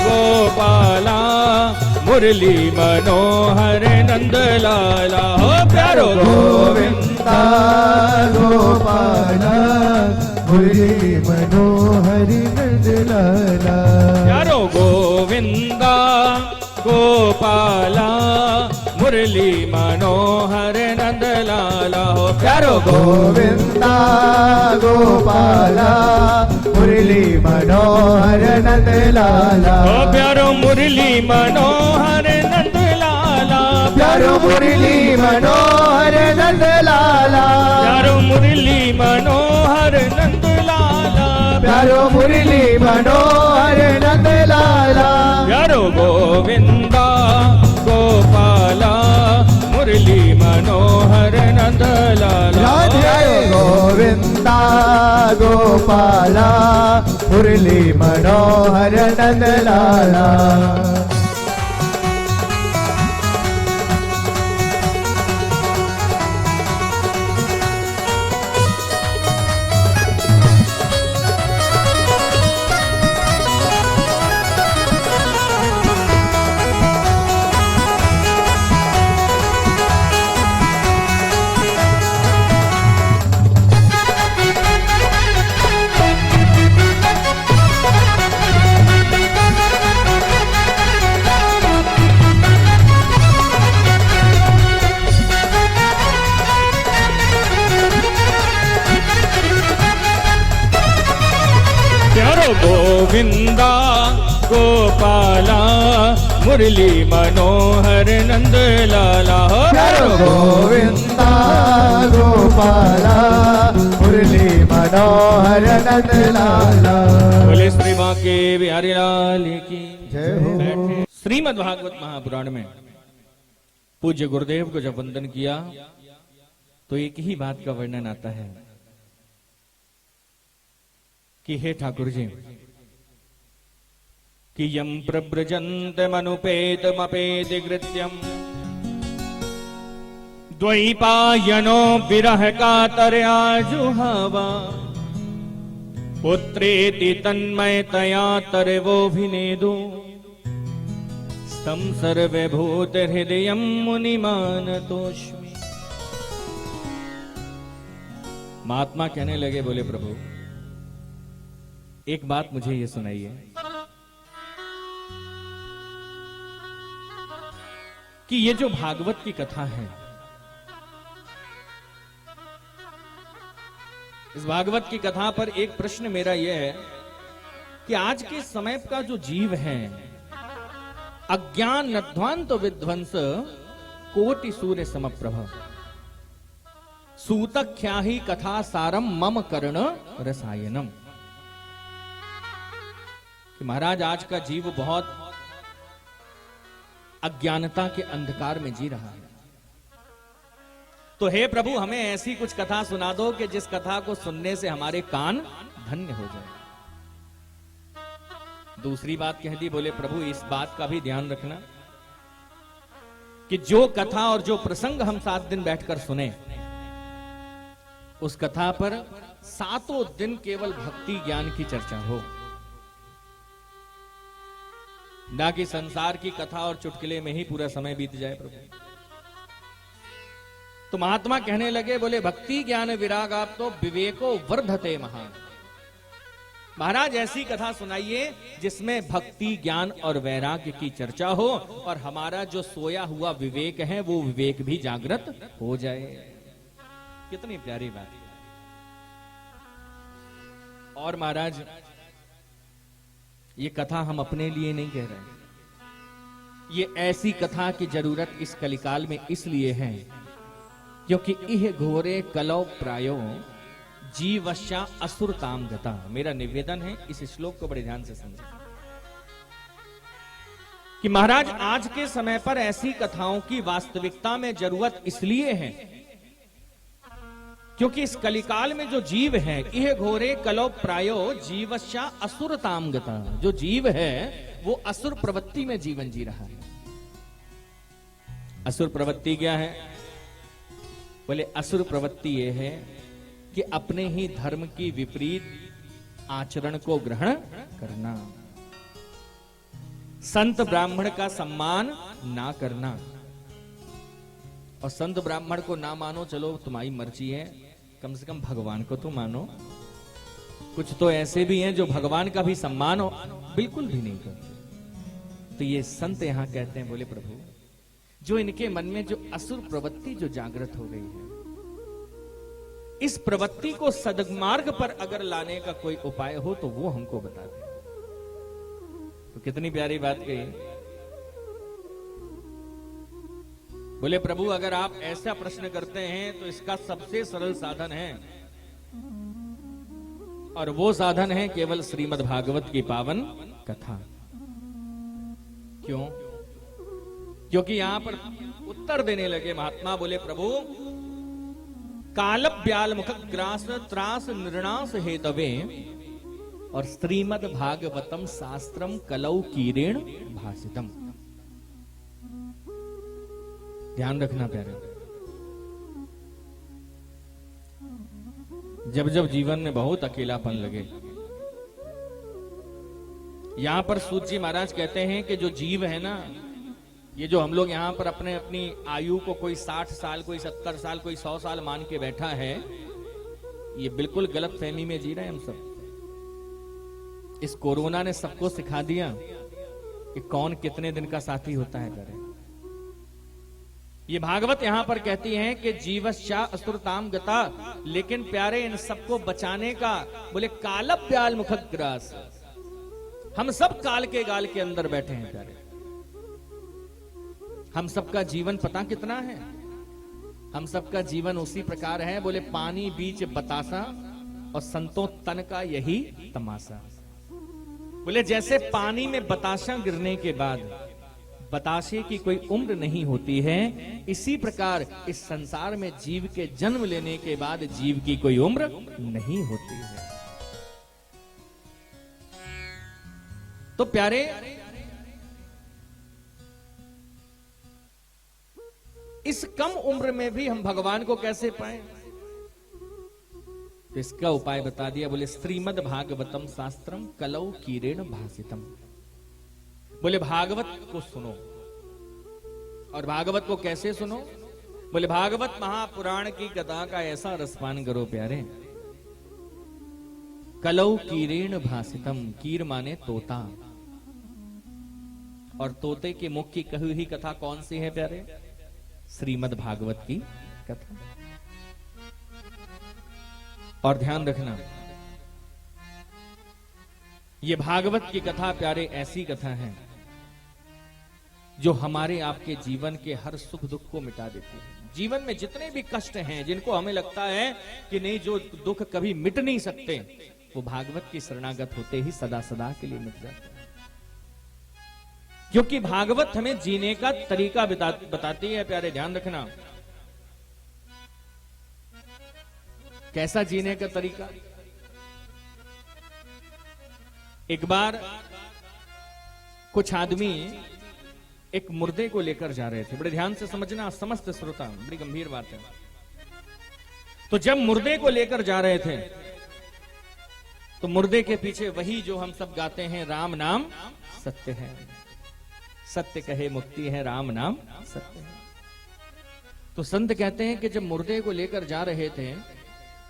गोपाला मुरली मनोहर नंद लाला हो प्यारो
गोविंदा गोपाला मुरली मनोहर नंद लाला
प्यारो गोविंदा गोपाला मुरली मनोहर नंद लाला हो प्यारो
गोविंदा गोपाला मुरली मनोहर नंद लाला
हो प्यारो मुरली मनोहर नंद लाला
प्यारो मुरली मनोहर नंद लाला
प्यारो मुरली मनोहर नंद लाला
प्यारो मुरली मनोहर नंद लाला
प्यारो गोविंदा गोपाला मुरली मनोहर नंद लाला
राधे गोविंदा गोपाला मुरली मनोहर नंद लाला
गोविंदा गोपाला मुरली मनोहर नंद लाला।
चलो गोविंदा गोपाला मुरली मनोहर नंद लाला।
बोले श्री बांके बिहारी लाल की
जय हो।
बैठे। श्रीमद् भागवत महापुराण में पूज्य गुरुदेव को जब वंदन किया तो एक ही बात का वर्णन आता है कि हे ठाकुर जी, कि यम प्रव्रजन्तमनुपेतमपेति कृत्यम द्वैपायनो विरह कातर्या जुहावा पुत्रेति तन्मयतया तरवोऽभिनेदु तं सर्वभूतहृदयं मुनिमानतोऽस्मि। महात्मा कहने लगे, बोले प्रभु एक बात मुझे ये सुनाइए कि ये जो भागवत की कथा है, इस भागवत की कथा पर एक प्रश्न मेरा यह है कि आज के समय का जो जीव है, अज्ञान नध्वांत विध्वंस कोटि सूर्य समप्रभ सूतख्याहि कथा सारम मम कर्ण रसायनम। कि महाराज आज का जीव बहुत अज्ञानता के अंधकार में जी रहा है, तो हे प्रभु हमें ऐसी कुछ कथा सुना दो कि जिस कथा को सुनने से हमारे कान धन्य हो जाए। दूसरी बात कह दी, बोले प्रभु इस बात का भी ध्यान रखना कि जो कथा और जो प्रसंग हम 7 दिन बैठकर सुने, उस कथा पर 7 दिन केवल भक्ति ज्ञान की चर्चा हो, ना कि संसार की कथा और चुटकुले में ही पूरा समय बीत जाए प्रभु। तो महात्मा कहने लगे, बोले भक्ति ज्ञान विराग आप तो विवेको वर्धते महान। महाराज ऐसी कथा सुनाइए जिसमें भक्ति ज्ञान और वैराग्य की चर्चा हो और हमारा जो सोया हुआ विवेक है वो विवेक भी जागृत हो जाए। कितनी प्यारी बात है। और महाराज ये कथा हम अपने लिए नहीं कह रहे, ये ऐसी कथा की जरूरत इस कलिकाल में इसलिए है क्योंकि इह घोरे कलौ प्रायो जीवश्या असुरताम गता। मेरा निवेदन है इस श्लोक को बड़े ध्यान से समझें कि महाराज आज के समय पर ऐसी कथाओं की वास्तविकता में जरूरत इसलिए है क्योंकि इस कलिकाल में जो जीव है, इह घोरे कलौ प्रायो जीवश्या असुरताम गता, जो जीव है वो असुर प्रवृत्ति में जीवन जी रहा है। असुर प्रवृत्ति क्या है? बोले असुर प्रवृत्ति यह है कि अपने ही धर्म की विपरीत आचरण को ग्रहण करना, संत ब्राह्मण का सम्मान ना करना। और संत ब्राह्मण को ना मानो, चलो तुम्हारी मर्जी है, कम से कम भगवान को तो मानो। कुछ तो ऐसे भी हैं जो भगवान का भी सम्मान हो बिल्कुल भी नहीं करते। तो ये संत यहां कहते हैं, बोले प्रभु जो इनके मन में जो असुर प्रवृत्ति जो जागृत हो गई है, इस प्रवृत्ति को सद्मार्ग पर अगर लाने का कोई उपाय हो तो वो हमको बता दें। तो कितनी प्यारी बात कही। बोले प्रभु अगर आप ऐसा प्रश्न करते हैं तो इसका सबसे सरल साधन है, और वो साधन है केवल श्रीमद् भागवत की पावन कथा। क्यों? क्योंकि यहां पर उत्तर देने लगे महात्मा, बोले प्रभु कालब्याल मुख ग्रास त्रास निर्णास हेतवे और श्रीमद् भागवतम शास्त्रम कलौ कीरेण भासितम। ध्यान रखना प्यारे, जब जब जीवन में बहुत अकेलापन लगे, यहां पर सूत जी महाराज कहते हैं कि जो जीव है ना, ये जो हम लोग यहाँ पर अपनी आयु को कोई 60 साल, कोई 70 साल, कोई 100 साल मान के बैठा है, ये बिल्कुल गलत फहमी में जी रहे हैं हम सब। इस कोरोना ने सबको सिखा दिया कि कौन कितने दिन का साथी होता है करे। ये भागवत यहां पर कहती है कि जीवश्या असुरताम गता, लेकिन प्यारे इन सबको बचाने का बोले कालब्याल मुखग्रास, हम सब काल के गाल के अंदर बैठे हैं प्यारे। हम सबका जीवन पता कितना है? हम सबका जीवन उसी प्रकार है, बोले पानी बीच बतासा और संतों तन का यही तमाशा। बोले जैसे पानी में बताशा गिरने के बाद बताशे की कोई उम्र नहीं होती है, इसी प्रकार इस संसार में जीव के जन्म लेने के बाद जीव की कोई उम्र नहीं होती है। तो प्यारे, इस कम उम्र में भी हम भगवान को कैसे पाएं? तो इसका उपाय बता दिया। बोले श्रीमद् भागवतम शास्त्रम कलौ कीरेण भासितम। बोले भागवत को सुनो। और भागवत को कैसे सुनो? बोले भागवत महापुराण की कथा का ऐसा रसपान करो प्यारे। कलौ कीरेण भासितम। कीर माने तोता, और तोते के मुख की कही हुई कथा कौन सी है प्यारे? श्रीमद् भागवत की कथा। और ध्यान रखना, ये भागवत की कथा प्यारे ऐसी कथा है जो हमारे आपके जीवन के हर सुख दुख को मिटा देती है। जीवन में जितने भी कष्ट हैं, जिनको हमें लगता है कि नहीं, जो दुख कभी मिट नहीं सकते, वो भागवत की शरणागत होते ही सदा सदा के लिए मिट जाते हैं। क्योंकि भागवत हमें जीने का तरीका बताती है प्यारे। ध्यान रखना, कैसा जीने का तरीका। एक बार कुछ आदमी एक मुर्दे को लेकर जा रहे थे। बड़े ध्यान से समझना समस्त श्रोता, बड़ी गंभीर बात है। तो जब मुर्दे को लेकर जा रहे थे तो मुर्दे के पीछे वही जो हम सब गाते हैं, राम नाम सत्य है, सत्य कहे मुक्ति है, राम नाम सत्य है। तो संत कहते हैं कि जब मुर्दे को लेकर जा रहे थे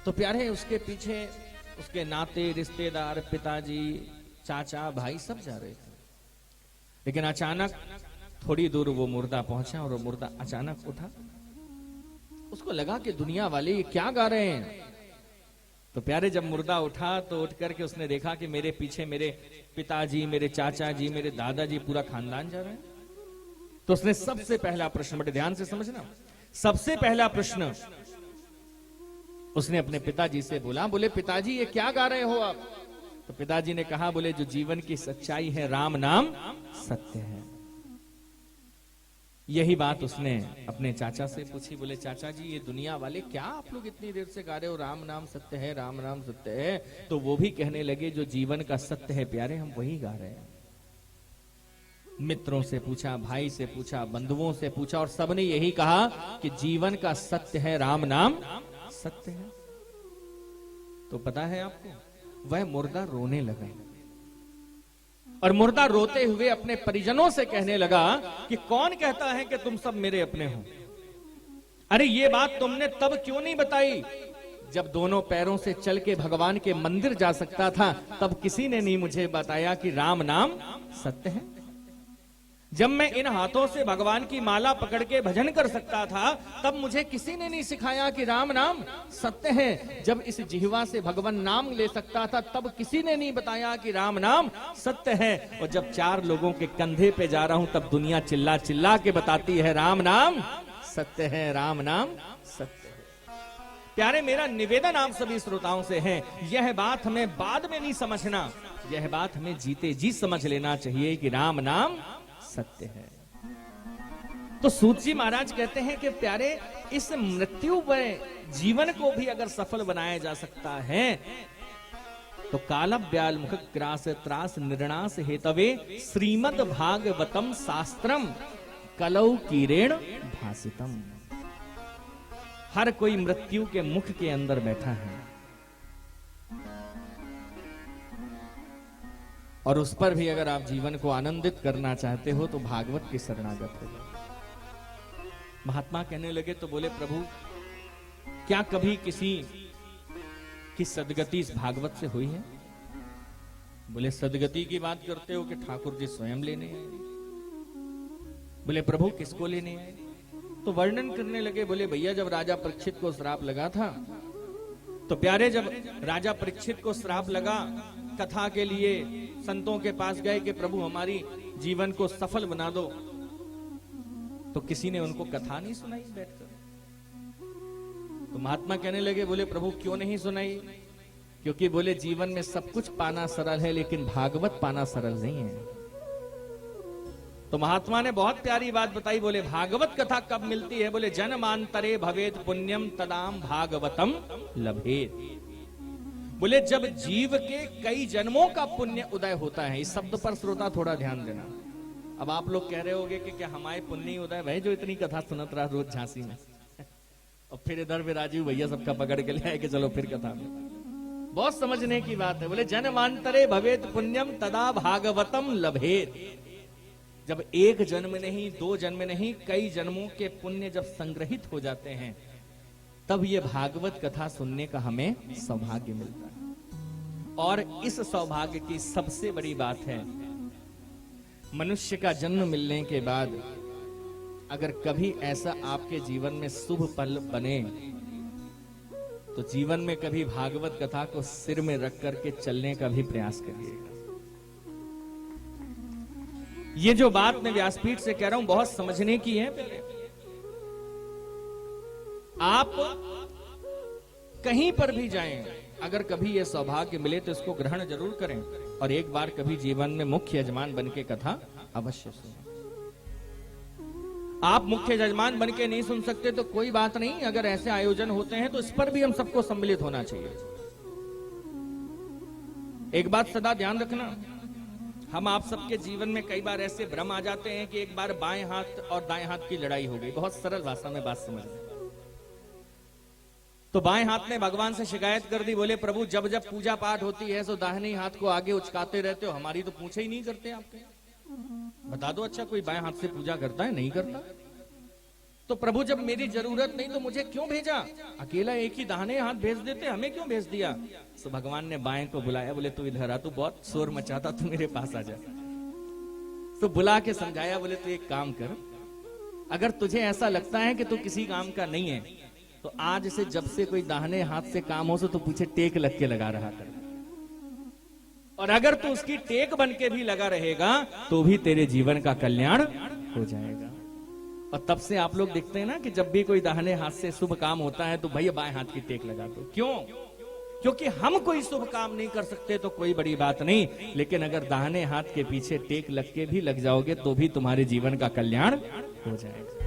तो प्यारे उसके पीछे उसके नाते रिश्तेदार, पिताजी, चाचा, भाई सब जा रहे थे। लेकिन अचानक थोड़ी दूर वो मुर्दा पहुंचा और वो मुर्दा अचानक उठा। उसको लगा कि दुनिया वाले ये क्या गा रहे हैं। तो प्यारे जब मुर्दा उठा तो उठ करके उसने देखा कि मेरे पीछे मेरे पिताजी, मेरे चाचा जी, मेरे दादाजी, पूरा खानदान जा रहे हैं। तो उसने सबसे पहला प्रश्न, बड़े ध्यान से समझना, सबसे पहला प्रश्न उसने अपने पिताजी से बोला। बोले पिताजी ये क्या गा रहे हो आप? तो पिताजी ने कहा, बोले जो जीवन की सच्चाई है, राम नाम सत्य है। यही बात उसने अपने चाचा से पूछी। बोले चाचा जी ये दुनिया वाले क्या आप लोग इतनी देर से गा रहे हो, राम नाम सत्य है, राम नाम सत्य है? तो वो भी कहने लगे जो जीवन का सत्य है प्यारे, हम वही गा रहे हैं। मित्रों से पूछा, भाई से पूछा, बंधुओं से पूछा, और सबने यही कहा कि जीवन का सत्य है, राम नाम सत्य है। तो पता है आपको, वह मुर्दा रोने लगा और मुर्दा रोते हुए अपने परिजनों से कहने लगा कि कौन कहता है कि तुम सब मेरे अपने हो? अरे ये बात तुमने तब क्यों नहीं बताई जब दोनों पैरों से चल के भगवान के मंदिर जा सकता था? तब किसी ने नहीं मुझे बताया कि राम नाम सत्य है। जब मैं इन हाथों से भगवान की माला पकड़ के भजन कर सकता था, तब मुझे किसी ने नहीं सिखाया कि राम नाम सत्य है। जब इस जिह्वा से भगवान नाम ले सकता था, तब किसी ने नहीं बताया कि राम नाम सत्य है। और जब 4 लोगों के कंधे पे जा रहा हूं, तब दुनिया चिल्ला चिल्ला के बताती है राम नाम सत्य है, राम नाम सत्य है। प्यारे मेरा निवेदन आप सभी श्रोताओं से है, यह बात हमें बाद में नहीं समझना, यह बात हमें जीते जी समझ लेना चाहिए कि राम नाम सत्य है। तो सूत जी महाराज कहते हैं कि प्यारे इस मृत्यु में जीवन को भी अगर सफल बनाया जा सकता है तो कालव्याल मुख ग्रास त्रास निर्णास हेतवे श्रीमद् भागवतम शास्त्रम कलौ कीरेण भासितम। हर कोई मृत्यु के मुख के अंदर बैठा है और उस पर भी अगर आप जीवन को आनंदित करना चाहते हो तो भागवत की शरणागत हो। महात्मा कहने लगे तो बोले प्रभु क्या कभी किसी की सदगति इस भागवत से हुई है? बोले सदगति की बात करते हो कि ठाकुर जी स्वयं लेने आए? बोले प्रभु किसको लेने आए? तो वर्णन करने लगे। बोले भैया जब राजा परीक्षित को श्राप लगा था, तो प्यारे जब राजा परीक्षित को श्राप लगा कथा के लिए संतों के पास गए कि प्रभु हमारी जीवन को सफल बना दो, तो किसी ने उनको कथा नहीं सुनाई बैठकर। तो महात्मा कहने लगे, बोले प्रभु क्यों नहीं सुनाई? क्योंकि बोले जीवन में सब कुछ पाना सरल है, लेकिन भागवत पाना सरल नहीं है। तो महात्मा ने बहुत प्यारी बात बताई, बोले भागवत कथा कब मिलती है? बोले जन्मांतरे भवेद पुण्यम तदाम भागवतम लभेत। बोले जब जीव के कई जन्मों का पुण्य उदय होता है। इस शब्द पर श्रोता थोड़ा ध्यान देना। अब आप लोग कह रहे होंगे कि क्या हमारे पुण्य उदय भाई जो इतनी कथा सुनत रहा रोज झांसी में, और फिर इधर भी राजीव भैया सबका पकड़ के ले आए कि चलो फिर कथा में। बहुत समझने की बात है। बोले जन्मांतरे भवेद पुण्यम तदा भागवतम लभेत। जब एक जन्म नहीं, दो जन्म नहीं, कई जन्मों के पुण्य जब संग्रहित हो जाते हैं, तब ये भागवत कथा सुनने का हमें सौभाग्य मिलता है। और इस सौभाग्य की सबसे बड़ी बात है, मनुष्य का जन्म मिलने के बाद अगर कभी ऐसा आपके जीवन में शुभ पल बने, तो जीवन में कभी भागवत कथा को सिर में रख करके चलने का भी प्रयास करिएगा। ये जो बात मैं व्यासपीठ से कह रहा हूं बहुत समझने की है। आप कहीं पर भी जाएं, अगर कभी यह सौभाग्य मिले तो इसको ग्रहण जरूर करें, और एक बार कभी जीवन में मुख्य यजमान बन के कथा अवश्य सुनें। आप मुख्य यजमान बन के नहीं सुन सकते तो कोई बात नहीं, अगर ऐसे आयोजन होते हैं तो इस पर भी हम सबको सम्मिलित होना चाहिए। एक बात सदा ध्यान रखना, हम आप सबके जीवन में कई बार ऐसे भ्रम आ जाते हैं कि एक बार बाएं हाथ और दाएं हाथ की लड़ाई हो गई। बहुत सरल भाषा में बात समझ लें। तो बाएं हाथ ने भगवान से शिकायत कर दी, बोले प्रभु जब जब पूजा पाठ होती है तो दाहिने हाथ को आगे उचकाते रहते हो, हमारी तो पूछे ही नहीं करते आपके। बता दो अच्छा कोई बाएं हाथ से पूजा करता है? नहीं करता। तो प्रभु जब मेरी जरूरत नहीं तो मुझे क्यों भेजा? अकेला एक ही दाहिने हाथ भेज देते, हमें क्यों भेज दिया? तो भगवान ने बाएं को बुलाया, बोले तू इधर आ, तू बहुत शोर मचाता, तू मेरे पास आ जा। तो बुला के समझाया, बोले तू एक काम कर, अगर तुझे ऐसा लगता है कि तू किसी काम का नहीं है, तो आज से जब से कोई दाहिने हाथ से काम हो तो पूछे टेक लग के लगा रहा कर, और अगर तू उसकी टेक बन के भी लगा रहेगा तो भी तेरे जीवन का कल्याण हो जाएगा। और तब से आप लोग देखते हैं ना कि जब भी कोई दाहिने हाथ से शुभ काम होता है तो भैया बाएं हाथ की टेक लगा दो। क्यों? क्योंकि हम कोई शुभ काम नहीं कर सकते तो कोई बड़ी बात नहीं, लेकिन अगर दाहिने हाथ के पीछे टेक लग के भी लग जाओगे तो भी तुम्हारे जीवन का कल्याण हो जाएगा।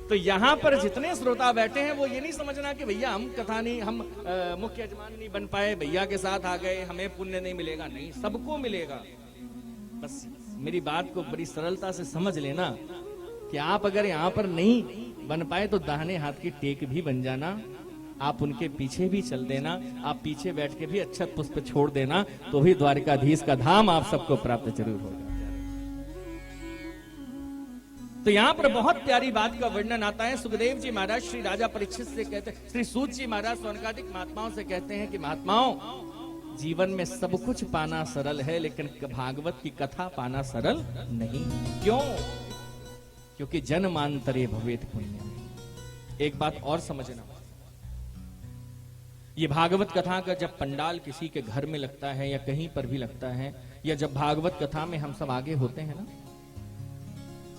तो यहां पर जितने श्रोता बैठे हैं वो ये नहीं समझना कि भैया हम कथा नहीं, हम मुख्य यजमान नहीं बन पाए, भैया के साथ आ गए, हमें पुण्य नहीं मिलेगा। नहीं, सबको मिलेगा। बस मेरी बात को बड़ी सरलता से समझ लेना कि आप अगर यहां पर नहीं बन पाए तो दाहिने हाथ की टेक भी बन जाना, आप उनके पीछे भी चल देना, आप पीछे बैठ के भी अक्षत पुष्प छोड़ देना, तो भी द्वारकाधीश का धाम आप सबको प्राप्त जरूर होगा। तो यहां पर बहुत प्यारी बात का वर्णन आता है। सुखदेव जी महाराज श्री राजा परीक्षित से कहते हैं, श्री सूत जी महाराज सौनकादिक महात्माओं से कहते हैं कि महात्माओं, जीवन में सब कुछ पाना सरल है, लेकिन भागवत की कथा पाना सरल नहीं। क्यों? क्योंकि जन्मांतरे भवेत पुण्य। एक बात और समझना, ये भागवत कथा का जब पंडाल किसी के घर में लगता है या कहीं पर भी लगता है, या जब भागवत कथा में हम सब आगे होते हैं ना,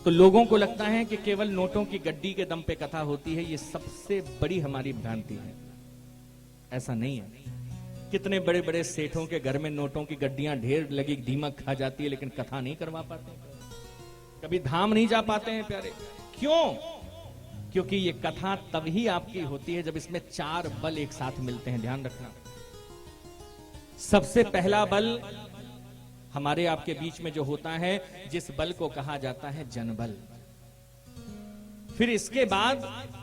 तो लोगों को लगता है कि केवल नोटों की गड्डी के दम पे कथा होती है। ये सबसे बड़ी हमारी भ्रांति है। ऐसा नहीं है। कितने बड़े बड़े सेठों के घर में नोटों की गड्डियां ढेर लगी, दीमक खा जाती है, लेकिन कथा नहीं करवा पाते, कभी धाम नहीं जा पाते हैं प्यारे। क्यों? क्योंकि ये कथा तभी आपकी होती है जब इसमें 4 बल एक साथ मिलते हैं। ध्यान रखना, सबसे पहला बल हमारे आपके बीच में जो होता है, जिस बल को कहा जाता है जनबल। फिर इसके बाद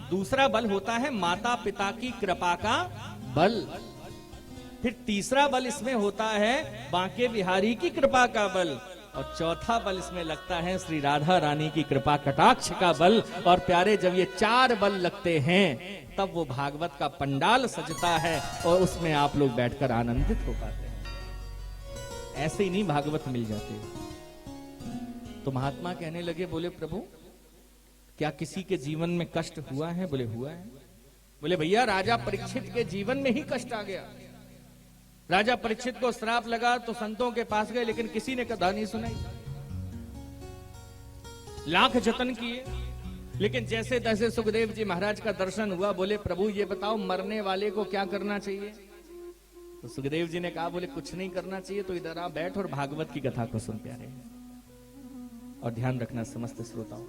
दूसरा बल होता है माता पिता की कृपा का बल। फिर तीसरा बल इसमें होता है बांके बिहारी की कृपा का बल, और चौथा बल इसमें लगता है श्री राधा रानी की कृपा कटाक्ष का बल। और प्यारे, जब ये 4 बल लगते हैं तब वो भागवत का पंडाल सजता है और उसमें आप लोग बैठकर आनंदित हो पाते हैं। ऐसे ही नहीं भागवत मिल जाती। तो महात्मा कहने लगे, बोले प्रभु क्या किसी के जीवन में कष्ट हुआ है? बोले हुआ है। बोले भैया राजा परीक्षित के जीवन में ही कष्ट आ गया। राजा परीक्षित को श्राप लगा तो संतों के पास गए, लेकिन किसी ने कथा नहीं सुनाई। लाख जतन किए, लेकिन जैसे तैसे सुखदेव जी महाराज का दर्शन हुआ। बोले प्रभु ये बताओ मरने वाले को क्या करना चाहिए? तो सुखदेव जी ने कहा बोले कुछ नहीं करना चाहिए, तो इधर आ बैठ और भागवत की कथा को सुन प्यारे। और ध्यान रखना समस्त श्रोताओं,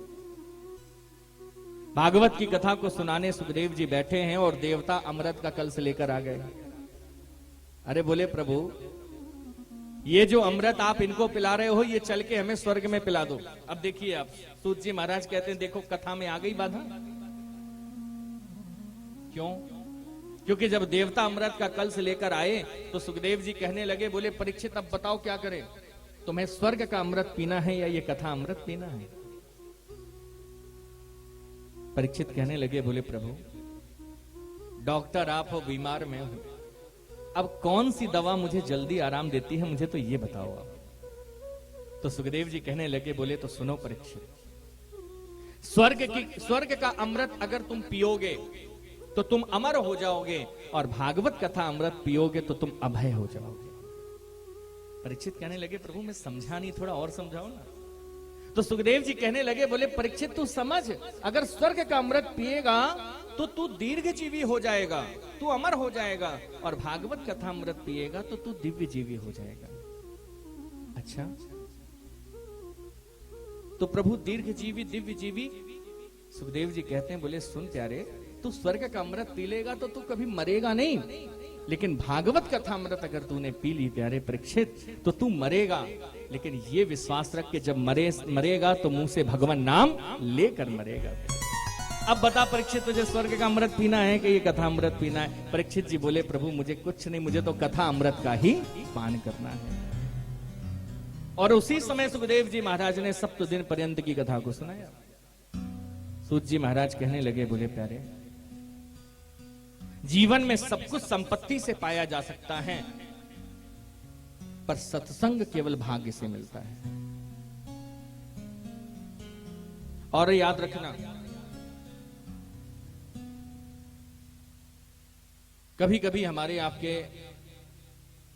भागवत की कथा को सुनाने सुखदेव जी बैठे हैं और देवता अमृत का कलश लेकर आ गए। अरे बोले प्रभु ये जो अमृत आप इनको पिला रहे हो, ये चल के हमें स्वर्ग में पिला दो। अब देखिए आप, सूत जी महाराज कहते हैं देखो कथा में आ गई बाधा। क्यों? क्योंकि जब देवता अमृत का कलश लेकर आए तो सुखदेव जी कहने लगे, बोले परीक्षित अब बताओ क्या करें, तुम्हें स्वर्ग का अमृत पीना है या ये कथा अमृत पीना है? परीक्षित कहने लगे, बोले प्रभु डॉक्टर आप हो, बीमार मैं हूं, अब कौन सी दवा मुझे जल्दी आराम देती है, मुझे तो ये बताओ आप। तो सुखदेव जी कहने लगे, बोले तो सुनो परीक्षित, स्वर्ग का अमृत अगर तुम पियोगे तो तुम अमर हो जाओगे, और भागवत कथा अमृत पियोगे तो तुम अभय हो जाओगे। परीक्षित कहने लगे प्रभु मैं समझा नहीं, थोड़ा और समझाओ ना। तो सुखदेव जी कहने लगे, बोले परीक्षित तू समझ, अगर स्वर्ग का अमृत पिएगा तो तू दीर्घजीवी हो जाएगा, तू अमर हो जाएगा, और भागवत कथा अमृत पिएगा तो तू दिव्य जीवी हो जाएगा। अच्छा तो प्रभु दीर्घजीवी दिव्य जीवी, सुखदेव जी कहते हैं बोले सुन प्यारे, तू स्वर्ग का अमृत पी लेगा तो तू कभी मरेगा नहीं, लेकिन भागवत कथा अमृत अगर तूने पी ली प्यारे परीक्षित तो तू मरेगा, लेकिन ये विश्वास रख के जब मरेगा तो मुंह से भगवान नाम लेकर मरेगा। अब बता परीक्षित तुझे स्वर्ग का अमृत पीना है कि ये कथा अमृत पीना है? परीक्षित जी बोले प्रभु मुझे कुछ नहीं, मुझे तो कथा अमृत का ही पान करना है। और उसी समय सुखदेव जी महाराज ने सप्त दिन पर्यंत की कथा को सुनाया। सूत जी महाराज कहने लगे, बोले प्यारे जीवन में सब कुछ संपत्ति से पाया जा सकता है, पर सत्संग केवल भाग्य से मिलता है। और याद रखना, कभी कभी हमारे आपके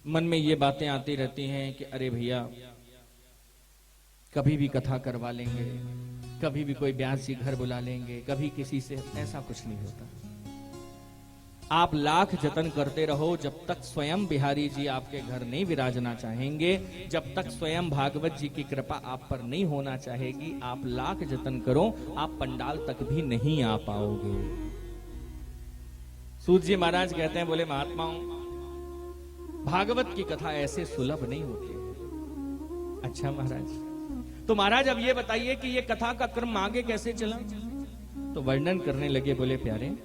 मन में ये बातें आती रहती हैं कि अरे भैया कभी भी कथा करवा लेंगे, कभी भी कोई ब्यास जी घर बुला लेंगे, कभी किसी से, ऐसा कुछ नहीं होता। आप लाख जतन करते रहो, जब तक स्वयं बिहारी जी आपके घर नहीं विराजना चाहेंगे, जब तक स्वयं भागवत जी की कृपा आप पर नहीं होना चाहेगी, आप लाख जतन करो, आप पंडाल तक भी नहीं आ पाओगे। सूत जी महाराज कहते हैं, बोले महात्माओं भागवत की कथा ऐसे सुलभ नहीं होती है। अच्छा महाराज, तो महाराज अब ये बताइए कि ये कथा का क्रम आगे कैसे चला? तो वर्णन करने लगे, बोले प्यारे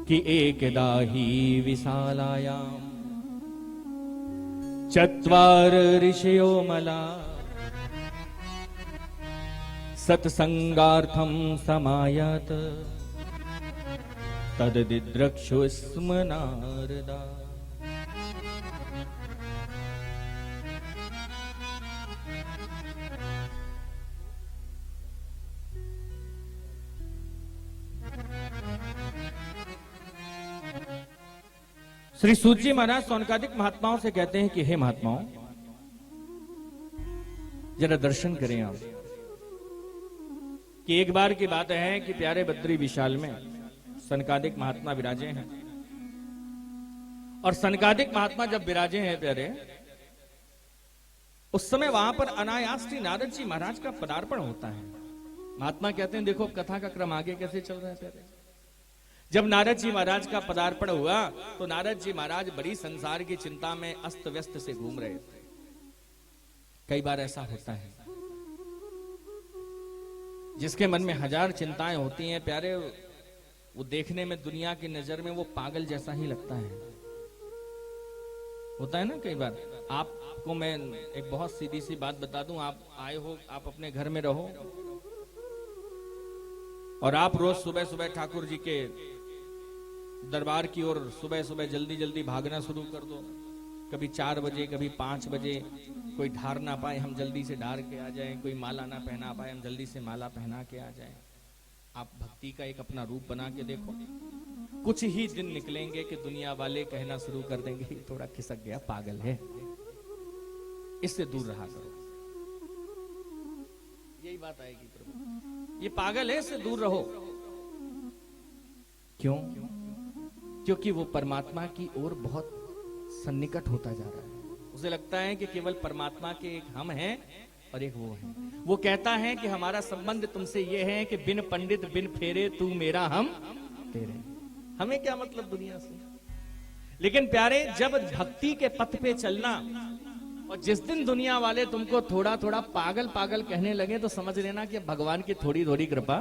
कि एकदा ही विशालायाम चत्वार ऋषयो मला सत्संगार्थम समायत तदिद्रक्षु स्म नारदा। श्री सूत जी महाराज सौनकादिक महात्माओं से कहते हैं कि हे महात्माओं जरा दर्शन करें आप। कि एक बार की बात है कि प्यारे बद्री विशाल में सनकादिक महात्मा विराजे हैं, और सनकादिक महात्मा जब विराजे हैं प्यारे, उस समय वहां पर अनायास श्री नारद जी महाराज का पदार्पण होता है। महात्मा कहते हैं देखो कथा का क्रम आगे कैसे चल रहा है प्यारे। जब नारद जी महाराज का पदार्पण हुआ तो नारद जी महाराज बड़ी संसार की चिंता में अस्त व्यस्त से घूम रहे थे। कई बार ऐसा होता है जिसके मन में हजार चिंताएं होती हैं प्यारे, वो देखने में दुनिया की नजर में वो पागल जैसा ही लगता है। होता है ना कई बार। आपको मैं एक बहुत सीधी सी बात बता दूं, आप आए हो, आप अपने घर में रहो और आप रोज सुबह सुबह ठाकुर जी के दरबार की ओर सुबह सुबह जल्दी जल्दी भागना शुरू कर दो। कभी 4 बजे, कभी 5 बजे, कोई ढार ना पाए हम जल्दी से ढार के आ जाएं, कोई माला ना पहना पाए हम जल्दी से माला पहना के आ जाएं। आप भक्ति का एक अपना रूप बना के देखो। कुछ ही दिन निकलेंगे कि दुनिया वाले कहना शुरू कर देंगे ये थोड़ा खिसक गया, पागल है, इससे दूर रहा करो। यही बात आएगी प्रभु, ये पागल है, इससे दूर रहो। क्यों? क्योंकि वो परमात्मा की ओर बहुत सन्निकट होता जा रहा है। उसे लगता है कि केवल परमात्मा के एक हम हैं और एक वो है। वो कहता है कि हमारा संबंध तुमसे ये है कि बिन पंडित बिन फेरे तू मेरा हम तेरे। हमें क्या मतलब दुनिया से? लेकिन प्यारे, जब भक्ति के पथ पे चलना और जिस दिन दुनिया वाले तुमको थोड़ा थोड़ा पागल पागल कहने लगे तो समझ लेना कि भगवान की थोड़ी थोड़ी कृपा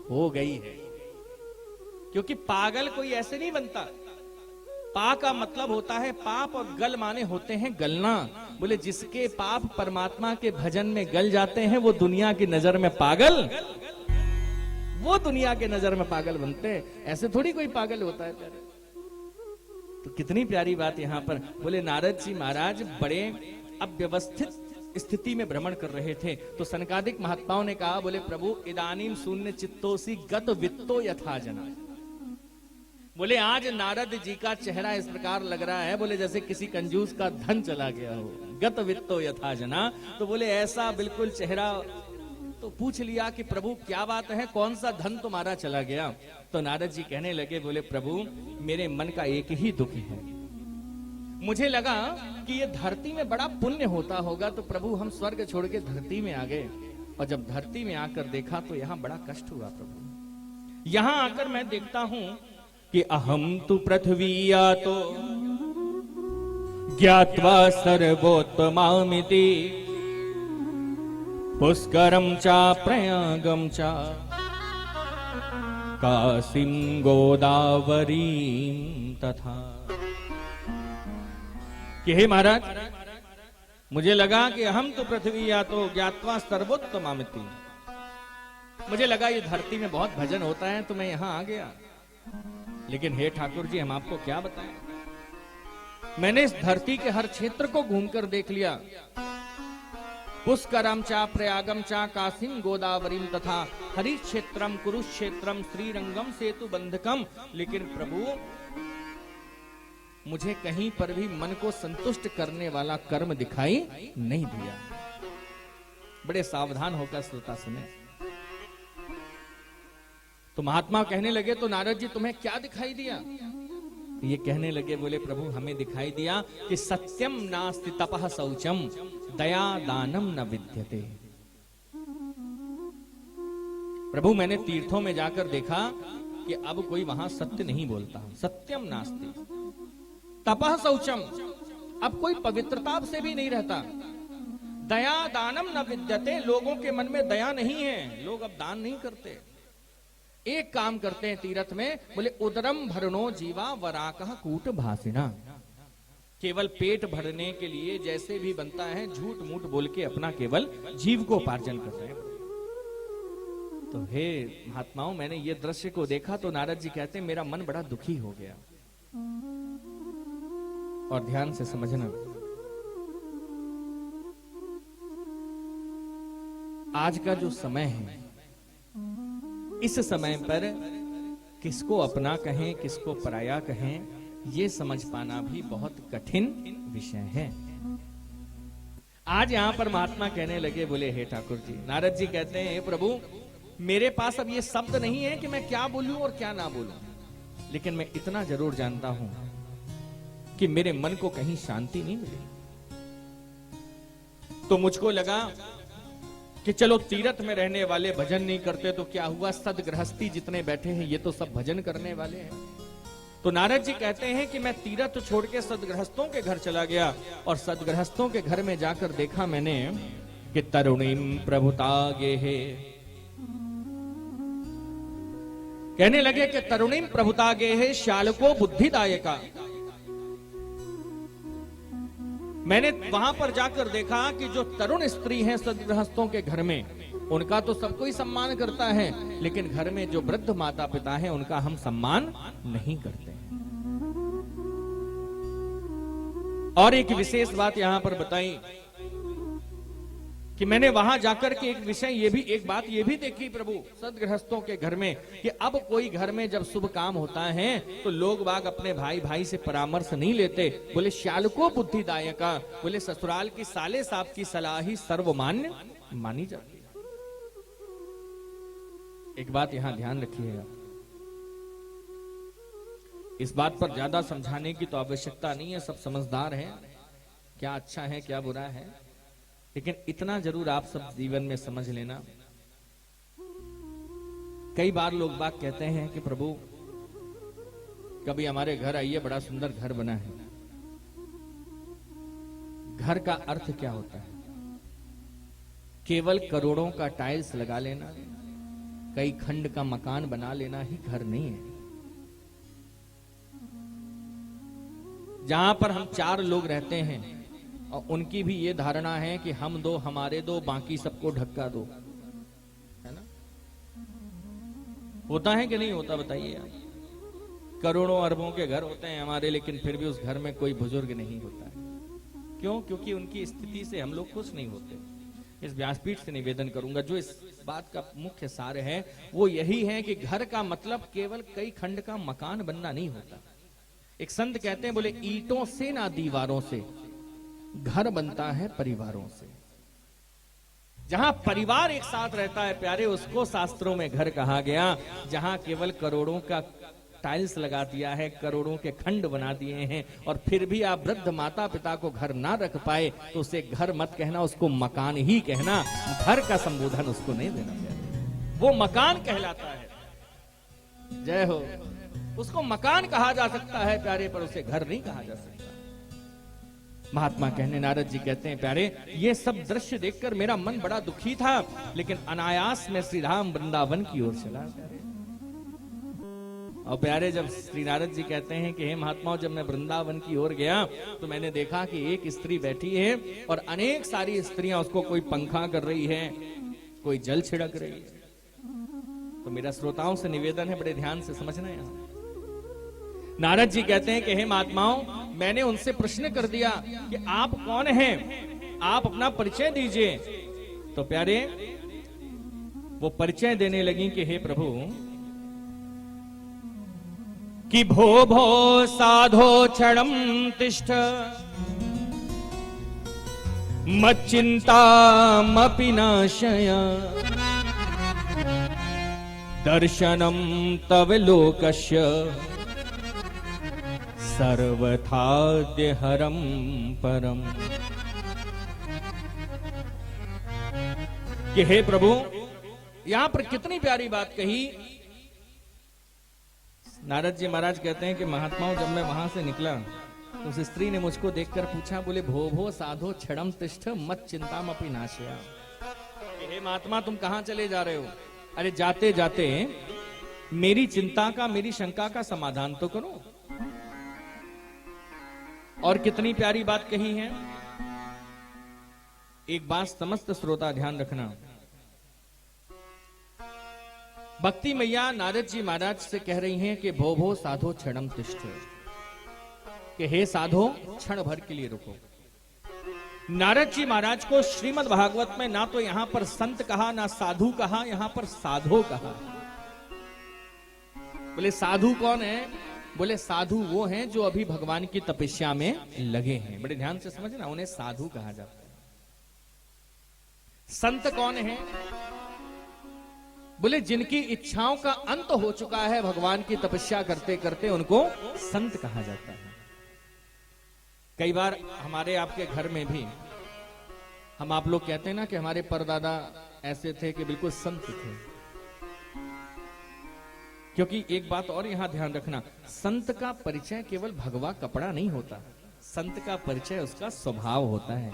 हो गई है। क्योंकि पागल कोई ऐसे नहीं बनता। पा का मतलब होता है पाप और गल माने होते हैं गलना। बोले जिसके पाप परमात्मा के भजन में गल जाते हैं वो दुनिया की नजर में पागल, वो दुनिया के नजर में पागल बनते हैं। ऐसे थोड़ी कोई पागल होता है प्यारे। तो कितनी प्यारी बात यहां पर। बोले नारद जी महाराज बड़े अव्यवस्थित स्थिति में भ्रमण कर रहे थे तो सनकादिक महात्माओं ने कहा, बोले प्रभु इदानीम शून्य चित्तोसी गत वित्तो यथा जना। बोले आज नारद जी का चेहरा इस प्रकार लग रहा है, बोले जैसे किसी कंजूस का धन चला गया हो। गत वित्तो यथा जना, तो बोले ऐसा बिल्कुल चेहरा। तो पूछ लिया कि प्रभु क्या बात है, कौन सा धन तुम्हारा चला गया? तो नारद जी कहने लगे, बोले प्रभु मेरे मन का एक ही दुख है। मुझे लगा कि ये धरती में बड़ा पुण्य होता होगा, तो प्रभु हम स्वर्ग छोड़ के धरती में आ गए। और जब धरती में आकर देखा तो यहाँ बड़ा कष्ट हुआ प्रभु। यहाँ आकर मैं देखता हूं कि अहम तु पृथ्वीया तो ज्ञात्वा सर्वोत्तमामिति पुष्करम चा प्रयागम चा काशीं गोदावरीं तथा। कि हे महाराज, मुझे लगा कि अहम तो पृथ्वी या तो ज्ञात्वा सर्वोत्तमामिति। मुझे लगा ये धरती में बहुत भजन होता है तो मैं यहां आ गया। लेकिन हे ठाकुर जी, हम आपको क्या बताएं, मैंने इस धरती के हर क्षेत्र को घूमकर देख लिया। पुष्करम चा प्रयागम चा काशीं गोदावरीं तथा हरि क्षेत्रम कुरुक्षेत्रम श्रीरंगम सेतु बंधकम। लेकिन प्रभु मुझे कहीं पर भी मन को संतुष्ट करने वाला कर्म दिखाई नहीं दिया। बड़े सावधान होकर श्रोता सुने। तो महात्मा कहने लगे, तो नारद जी तुम्हें क्या दिखाई दिया? ये कहने लगे, बोले प्रभु हमें दिखाई दिया कि सत्यम नास्ति तपः शौचम दया दानम न विद्यते। प्रभु मैंने तीर्थों में जाकर देखा कि अब कोई वहां सत्य नहीं बोलता। सत्यम नास्ति तपः शौचम, अब कोई पवित्रता से भी नहीं रहता। दया दानम न विद्यते, लोगों के मन में दया नहीं है, लोग अब दान नहीं करते। एक काम करते हैं तीर्थ में, बोले उदरम भरनो जीवा वराकः कूट भासिना। केवल पेट भरने के लिए जैसे भी बनता है झूठ मूठ बोल के अपना केवल जीव को उपार्जन कर रहे हैं। तो हे महात्माओं, मैंने ये दृश्य को देखा तो नारद जी कहते हैं मेरा मन बड़ा दुखी हो गया। और ध्यान से समझना, आज का जो समय है, इस समय पर किसको अपना कहें किसको पराया कहें, ये समझ पाना भी बहुत कठिन विषय है। आज यहां पर महात्मा कहने लगे, बोले हे ठाकुर जी, नारद जी कहते हैं हे प्रभु मेरे पास अब ये शब्द नहीं है कि मैं क्या बोलूं और क्या ना बोलूं, लेकिन मैं इतना जरूर जानता हूं कि मेरे मन को कहीं शांति नहीं मिली। तो मुझको लगा कि चलो तीर्थ में रहने वाले भजन नहीं करते तो क्या हुआ, सदगृहस्थी जितने बैठे हैं ये तो सब भजन करने वाले हैं। तो नारद जी कहते हैं कि मैं तीर्थ छोड़ के सदगृहस्थों के घर चला गया और सदगृहस्थों के घर में जाकर देखा मैंने कि तरुणीम प्रभुता गेहे। कहने लगे कि तरुणीम प्रभुता गेहे श्यालको बुद्धिदायका। मैंने वहां पर जाकर देखा कि जो तरुण स्त्री हैं सदगृहस्थों के घर में, उनका तो सब कोई सम्मान करता है, लेकिन घर में जो वृद्ध माता पिता हैं उनका हम सम्मान नहीं करते। और एक विशेष बात यहां पर बताई कि मैंने वहां जाकर के एक बात ये भी देखी प्रभु सदगृहस्थों के घर में कि अब कोई घर में जब शुभ काम होता है तो लोग बाग अपने भाई भाई से परामर्श नहीं लेते। बोले श्यालको बुद्धिदायका, बोले ससुराल की साले साहब की सलाह ही सर्वमान्य मानी जाती है। एक बात यहां ध्यान रखिएगा, इस बात पर ज्यादा समझाने की तो आवश्यकता नहीं है, सब समझदार हैं क्या अच्छा है क्या बुरा है, लेकिन इतना जरूर आप सब जीवन में समझ लेना। कई बार लोग बाग कहते हैं कि प्रभु कभी हमारे घर आइए, बड़ा सुंदर घर बना है। घर का अर्थ क्या होता है? केवल करोड़ों का टाइल्स लगा लेना, कई खंड का मकान बना लेना ही घर नहीं है। जहां पर हम 4 लोग रहते हैं और उनकी भी ये धारणा है कि हम दो हमारे दो बाकी सबको ढक्का दो, है ना? होता है कि नहीं होता बताइए आप। करोड़ों अरबों के घर होते हैं हमारे, लेकिन फिर भी उस घर में कोई बुजुर्ग नहीं होता है। क्यों? क्योंकि उनकी स्थिति से हम लोग खुश नहीं होते। इस व्यासपीठ से निवेदन करूंगा, जो इस बात का मुख्य सार है वो यही है कि घर का मतलब केवल कई खंड का मकान बनना नहीं होता। एक संत कहते हैं, बोले ईंटों से ना दीवारों से घर बनता है परिवारों से। जहां परिवार एक साथ रहता है प्यारे, उसको शास्त्रों में घर कहा गया। जहां केवल करोड़ों का टाइल्स लगा दिया है, करोड़ों के खंड बना दिए हैं और फिर भी आप वृद्ध माता पिता को घर ना रख पाए तो उसे घर मत कहना, उसको मकान ही कहना। घर का संबोधन उसको नहीं देना चाहिए, वो मकान कहलाता है। जय हो। उसको मकान कहा जा सकता है प्यारे, पर उसे घर नहीं कहा जा सकता। महात्मा कहने, नारद जी कहते हैं, प्यारे ये सब दृश्य देखकर मेरा मन बड़ा दुखी था, लेकिन अनायास में श्री राम वृंदावन की ओर चला। और प्यारे जब श्री नारद जी कहते हैं कि हे महात्माओं, जब मैं वृंदावन की ओर गया तो मैंने देखा कि एक स्त्री बैठी है और अनेक सारी स्त्रियां उसको कोई पंखा कर रही है, कोई जल छिड़क रही है। तो मेरा श्रोताओं से निवेदन है, बड़े ध्यान से समझना है। नारद जी कहते हैं कि हे महात्माओं, मैंने उनसे प्रश्न कर दिया कि आप कौन हैं, आप अपना परिचय दीजिए। तो प्यारे वो परिचय देने लगी कि हे प्रभु, कि भो भो साधो क्षणम तिष्ठ मच्चिंतामपि नाशय दर्शनम तव लोकस्य सर्वथाद्यहरम परम। कि हे प्रभु, यहां पर कितनी प्यारी बात कही। नारद जी महाराज कहते हैं कि महात्माओं, जब मैं वहां से निकला तो उस स्त्री ने मुझको देखकर पूछा, बोले भो भो साधो क्षणम तिष्ठ मत चिंतामपि नाशया। हे महात्मा, तुम कहां चले जा रहे हो? अरे जाते जाते मेरी चिंता का, मेरी शंका का समाधान तो करो। और कितनी प्यारी बात कही है। एक बात समस्त श्रोता ध्यान रखना, भक्ति मैया नारद जी महाराज से कह रही हैं कि भो भो साधो क्षणम तिष्ठ, कि हे साधो क्षण भर के लिए रुको। नारद जी महाराज को श्रीमद् भागवत में ना तो यहां पर संत कहा, ना साधु कहा, यहां पर साधो कहा। बोले साधु कौन है? बोले साधु वो हैं जो अभी भगवान की तपस्या में लगे हैं। बड़े ध्यान से समझना, उन्हें साधु कहा जाता है। संत कौन है? बोले जिनकी इच्छाओं का अंत हो चुका है, भगवान की तपस्या करते करते उनको संत कहा जाता है। कई बार हमारे आपके घर में भी हम आप लोग कहते हैं ना कि हमारे परदादा ऐसे थे कि बिल्कुल संत थे। क्योंकि एक बात और यहां ध्यान रखना, संत का परिचय केवल भगवा कपड़ा नहीं होता, संत का परिचय उसका स्वभाव होता है।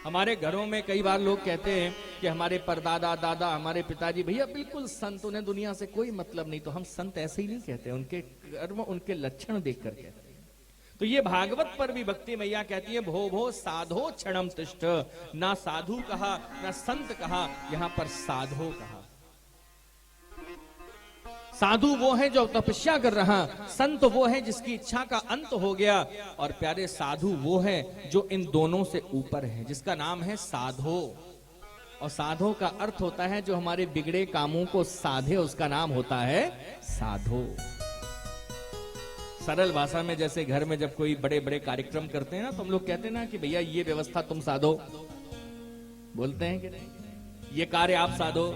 हमारे घरों में कई बार लोग कहते हैं कि हमारे परदादा दादा, हमारे पिताजी भैया बिल्कुल संत, उन्हें दुनिया से कोई मतलब नहीं। तो हम संत ऐसे ही नहीं कहते, उनके कर्म उनके लक्षण देखकर कहते हैं। तो ये भागवत पर भी भक्ति मैया कहती है भो भो साधो क्षणम तिष्ठ। ना साधु कहा ना संत कहा, यहां पर साधो कहा। साधु वो है जो तपस्या कर रहा, संत वो है जिसकी इच्छा का अंत हो गया, और प्यारे साधु वो है जो इन दोनों से ऊपर है, जिसका नाम है साधो। और साधो का अर्थ होता है जो हमारे बिगड़े कामों को साधे, उसका नाम होता है साधो। सरल भाषा में जैसे घर में जब कोई बड़े बड़े कार्यक्रम करते हैं ना, तो हम लोग कहते हैं ना कि भैया ये व्यवस्था तुम साधो, बोलते हैं कि नहीं, ये कार्य आप साधो।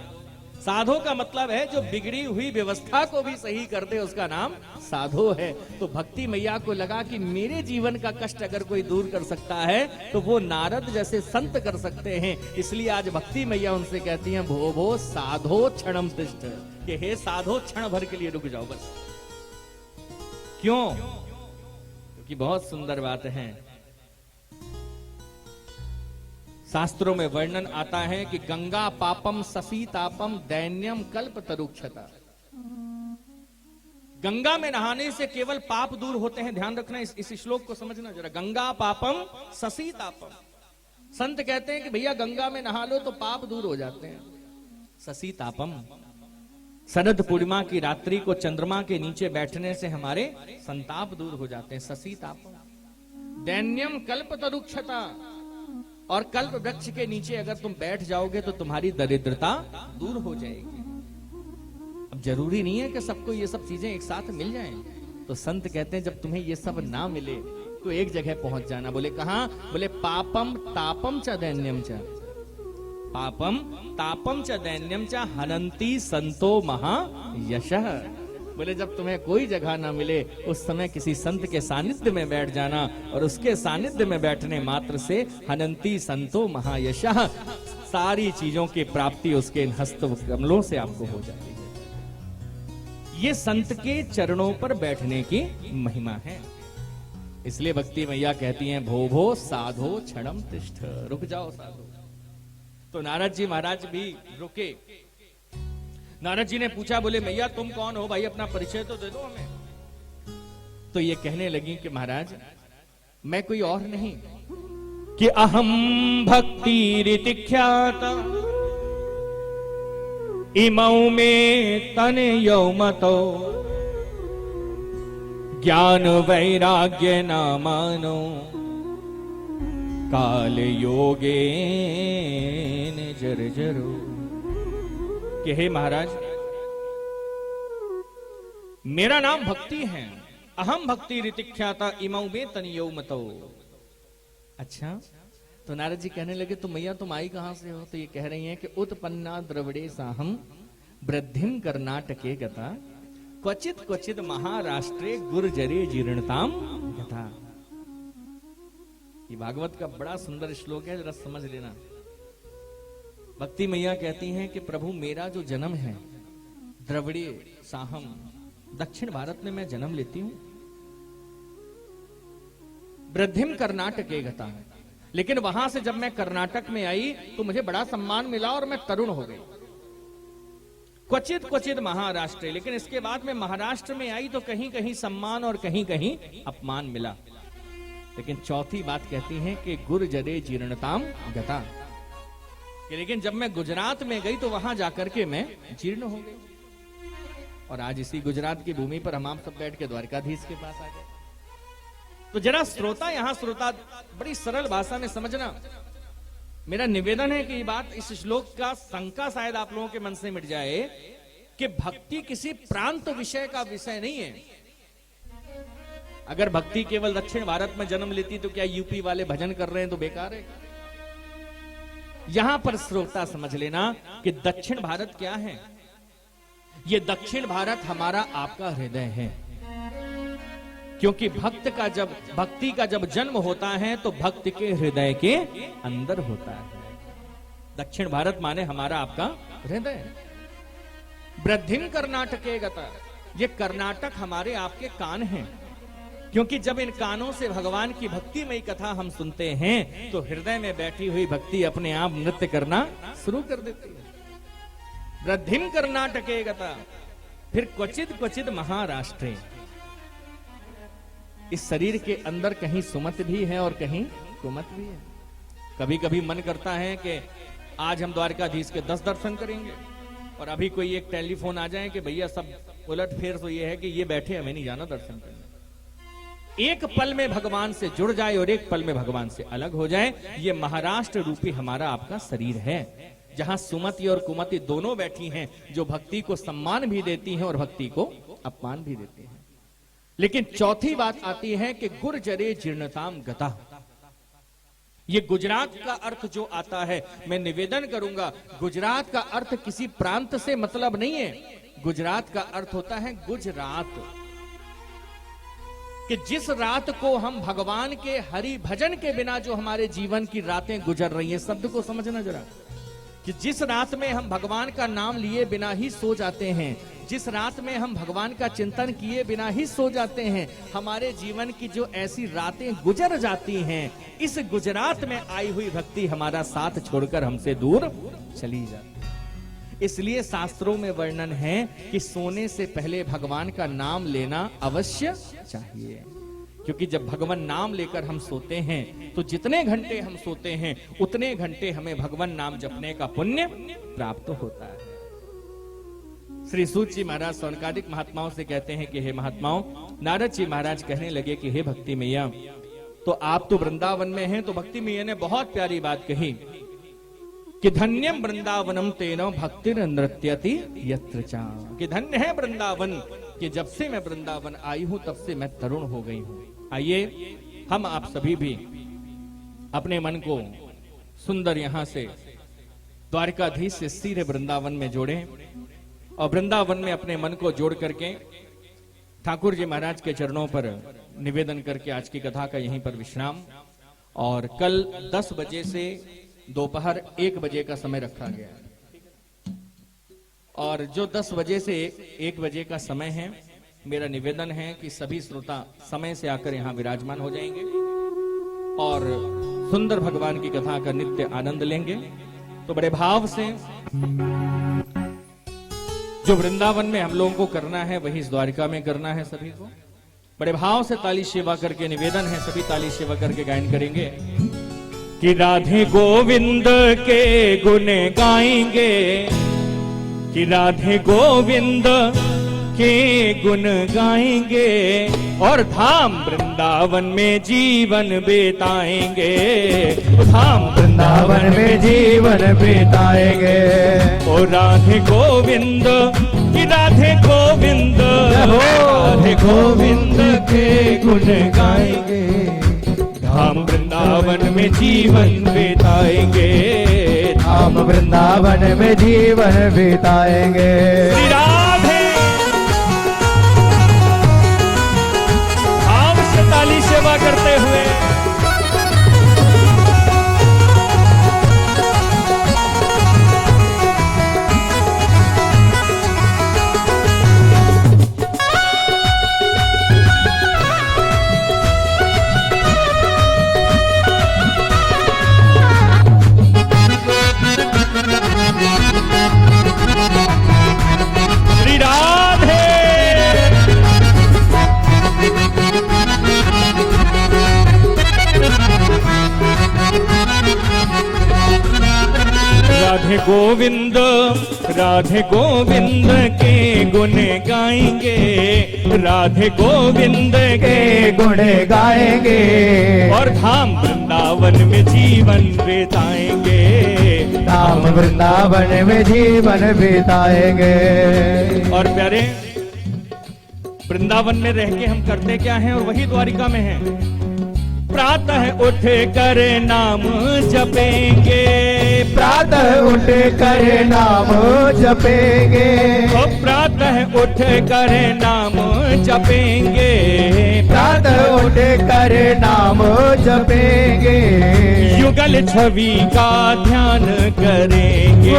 साधो का मतलब है जो बिगड़ी हुई व्यवस्था को भी सही कर दे, उसका नाम साधो है। तो भक्ति मैया को लगा कि मेरे जीवन का कष्ट अगर कोई दूर कर सकता है तो वो नारद जैसे संत कर सकते हैं। इसलिए आज भक्ति मैया उनसे कहती हैं, भो भो साधो क्षणम तिष्ठ, कि हे साधो क्षण भर के लिए रुक जाओ बस। क्यों? क्योंकि बहुत सुंदर बात है। शास्त्रों में वर्णन आता है कि गंगा पापम ससी तापम दैन्यम कल्प तरुक्षता। गंगा में नहाने से केवल पाप दूर होते हैं। ध्यान रखना, इस श्लोक को समझना जरा। गंगा पापम ससी तापम, संत कहते हैं कि भैया गंगा में नहा लो तो पाप दूर हो जाते हैं। ससी तापम, शरद पूर्णिमा की रात्रि को चंद्रमा के नीचे बैठने से हमारे संताप दूर हो जाते हैं। ससी तापम। दैन्यम कल्प तरुक्षता, और कल्प वृक्ष के नीचे अगर तुम बैठ जाओगे तो तुम्हारी दरिद्रता दूर हो जाएगी। अब जरूरी नहीं है कि सबको ये सब चीजें एक साथ मिल जाएं। तो संत कहते हैं जब तुम्हें ये सब ना मिले तो एक जगह पहुंच जाना। बोले कहां? बोले पापम तापम च दैन्यम च, पापम तापम च दैन्यम च हनंती संतो महा यशः। बोले जब तुम्हें कोई जगह ना मिले उस समय किसी संत के सानिध्य में बैठ जाना, और उसके सानिध्य में बैठने मात्र से हनंती संतो महायशः, सारी चीजों की प्राप्ति उसके हस्त कमलों से आपको हो जाती है। ये संत के चरणों पर बैठने की महिमा है। इसलिए भक्ति मैया कहती हैं, भो भो साधो क्षणम तिष्ठ, रुक जाओ साधो। तो नारद जी महाराज भी रुके। नारद जी ने पूछा, बोले मैया तुम कौन हो भाई, अपना परिचय तो दे दो हमें। तो ये कहने लगी कि महाराज मैं कोई और नहीं कि अहम भक्ति रीतिख्यात इमौ में तनयो मतो ज्ञान वैराग्य नामानो काल योगे जर्जरो। कि हे महाराज मेरा नाम भक्ति है, अहम भक्ति रीतिख्याता इमौ में तनयो मतो। अच्छा, तो नारद जी कहने लगे तो मैया तुम आई कहां से हो? तो ये कह रही हैं कि उत्पन्ना द्रविड़े साहम वृद्धिम कर्नाटके गता क्वचित क्वचित महाराष्ट्रे गुर्जरे जीर्णताम गता। ये भागवत का बड़ा सुंदर श्लोक है, जरा समझ लेना। भक्ति मैया कहती हैं कि प्रभु मेरा जो जन्म है द्रविड़े साहम, दक्षिण भारत में मैं जन्म लेती हूं। वृद्धिम कर्नाटके गता, लेकिन वहां से जब मैं कर्नाटक में आई तो मुझे बड़ा सम्मान मिला और मैं तरुण हो गई। क्वचित क्वचित महाराष्ट्र, लेकिन इसके बाद मैं महाराष्ट्र में आई तो कहीं कहीं सम्मान और कहीं कहीं अपमान मिला। लेकिन चौथी बात कहती हैं कि गुर्जरे जीर्णताम गता, लेकिन जब मैं गुजरात में गई तो वहां जाकर के मैं जीर्ण हो गई। और आज इसी गुजरात की भूमि पर हम आप सब बैठ के द्वारकाधीश के पास आ गए। तो जरा श्रोता, यहां श्रोता बड़ी सरल भाषा में समझना। मेरा निवेदन है कि ये बात, इस श्लोक का शंका शायद आप लोगों के मन से मिट जाए कि भक्ति किसी प्रांत विषय का विषय नहीं है। अगर भक्ति केवल दक्षिण भारत में जन्म लेती तो क्या यूपी वाले भजन कर रहे हैं तो बेकार है? यहां पर श्रोता समझ लेना कि दक्षिण भारत क्या है। ये दक्षिण भारत हमारा आपका हृदय है, क्योंकि भक्ति का जब जन्म होता है तो भक्त के हृदय के अंदर होता है। दक्षिण भारत माने हमारा आपका हृदय। वृद्धिम कर्नाटके गता, ये कर्नाटक हमारे आपके कान हैं, क्योंकि जब इन कानों से भगवान की भक्तिमयी कथा हम सुनते हैं तो हृदय में बैठी हुई भक्ति अपने आप नृत्य करना शुरू कर देती है। वृद्धिम कर्नाटके गता, फिर क्वचित क्वचित महाराष्ट्रे। इस शरीर के अंदर कहीं सुमत भी है और कहीं कुमत भी है। कभी कभी मन करता है कि आज हम द्वारकाधीश के 10 दर्शन करेंगे, और अभी कोई एक टेलीफोन आ जाए कि भैया सब उलट फेर तो ये है कि ये बैठे हमें नहीं जाना दर्शन करने। एक पल में भगवान से जुड़ जाए और एक पल में भगवान से अलग हो जाए। ये महाराष्ट्र रूपी हमारा आपका शरीर है। जहां सुमति और कुमति दोनों बैठी हैं, जो भक्ति को सम्मान भी देती हैं और भक्ति को अपमान भी देती हैं। लेकिन चौथी बात आती है कि गुर्जरे जीर्णताम गता। ये गुजरात का अर्थ जो आता है, मैं निवेदन करूंगा, गुजरात का अर्थ किसी प्रांत से मतलब नहीं है। गुजरात का अर्थ होता है गुजरात, कि जिस रात को हम भगवान के हरि भजन के बिना जो हमारे जीवन की रातें गुजर रही हैं, शब्द को समझना जरा, कि जिस रात में हम भगवान का नाम लिए बिना ही सो जाते हैं, जिस रात में हम भगवान का चिंतन किए बिना ही सो जाते हैं, हमारे जीवन की जो ऐसी रातें गुजर जाती हैं, इस गुजरात में आई हुई भक्ति हमारा साथ छोड़कर हमसे दूर चली जाती है। इसलिए शास्त्रों में वर्णन है कि सोने से पहले भगवान का नाम लेना अवश्य चाहिए, क्योंकि जब भगवान नाम लेकर हम सोते हैं तो जितने घंटे हम सोते हैं उतने घंटे हमें भगवान नाम जपने का पुण्य प्राप्त होता है। श्री सूत जी महाराज सौनकादिक महात्माओं से कहते हैं कि हे महात्माओं, नारद जी महाराज कहने लगे कि हे भक्ति मैया, तो आप तो वृंदावन में हैं, तो भक्ति मैया ने बहुत प्यारी बात कही कि धन्यम वृंदावनम तेनो भक्तिर नृत्यति यत्र चा, कि धन्य है वृंदावन, कि जब से मैं वृंदावन आई हूं तब से मैं तरुण हो गई हूं। आइए हम आप सभी भी अपने मन को सुंदर यहां से द्वारकाधीश से सीधे वृंदावन में जोड़ें और वृंदावन में अपने मन को जोड़ करके ठाकुर जी महाराज के चरणों पर निवेदन करके आज की कथा का यहीं पर विश्राम। और कल 10 बजे से दोपहर 1 बजे का समय रखा गया है, और जो 10 बजे से 1 बजे का समय है, मेरा निवेदन है कि सभी श्रोता समय से आकर यहां विराजमान हो जाएंगे और सुंदर भगवान की कथा का नित्य आनंद लेंगे। तो बड़े भाव से जो वृंदावन में हम लोगों को करना है वही इस द्वारिका में करना है। सभी को बड़े भाव से ताली सेवा करके निवेदन है, सभी ताली सेवा करके गायन करेंगे कि राधे गोविंद के गुण गाएंगे, कि राधे गोविंद के गुण गाएंगे और धाम वृंदावन में जीवन बिताएंगे, धाम
वृंदावन में जीवन बिताएंगे।
ओ राधे गोविंद कि राधे गोविंद, राधे गोविंद के गुण गाएंगे, धाम वृंदावन में जीवन बिताएंगे,
धाम वृंदावन में जीवन बिताएंगे।
श्री राधे भाव से ताली सेवा करते हुए राधे गोविंद, राधे गोविंद के गुण गाएंगे, राधे गोविंद के
गुण गाएंगे
और धाम वृंदावन में जीवन बिताएंगे,
धाम वृंदावन में जीवन बिताएंगे।
और प्यारे वृंदावन में रह के हम करते क्या हैं और वही द्वारिका में हैं। प्रातः उठ कर नाम जपेंगे,
प्रातः उठ कर नाम जपेंगे,
प्रातः उठ कर नाम जपेंगे,
प्रातः उठ कर नाम जपेंगे।
युगल छवि का ध्यान करेंगे,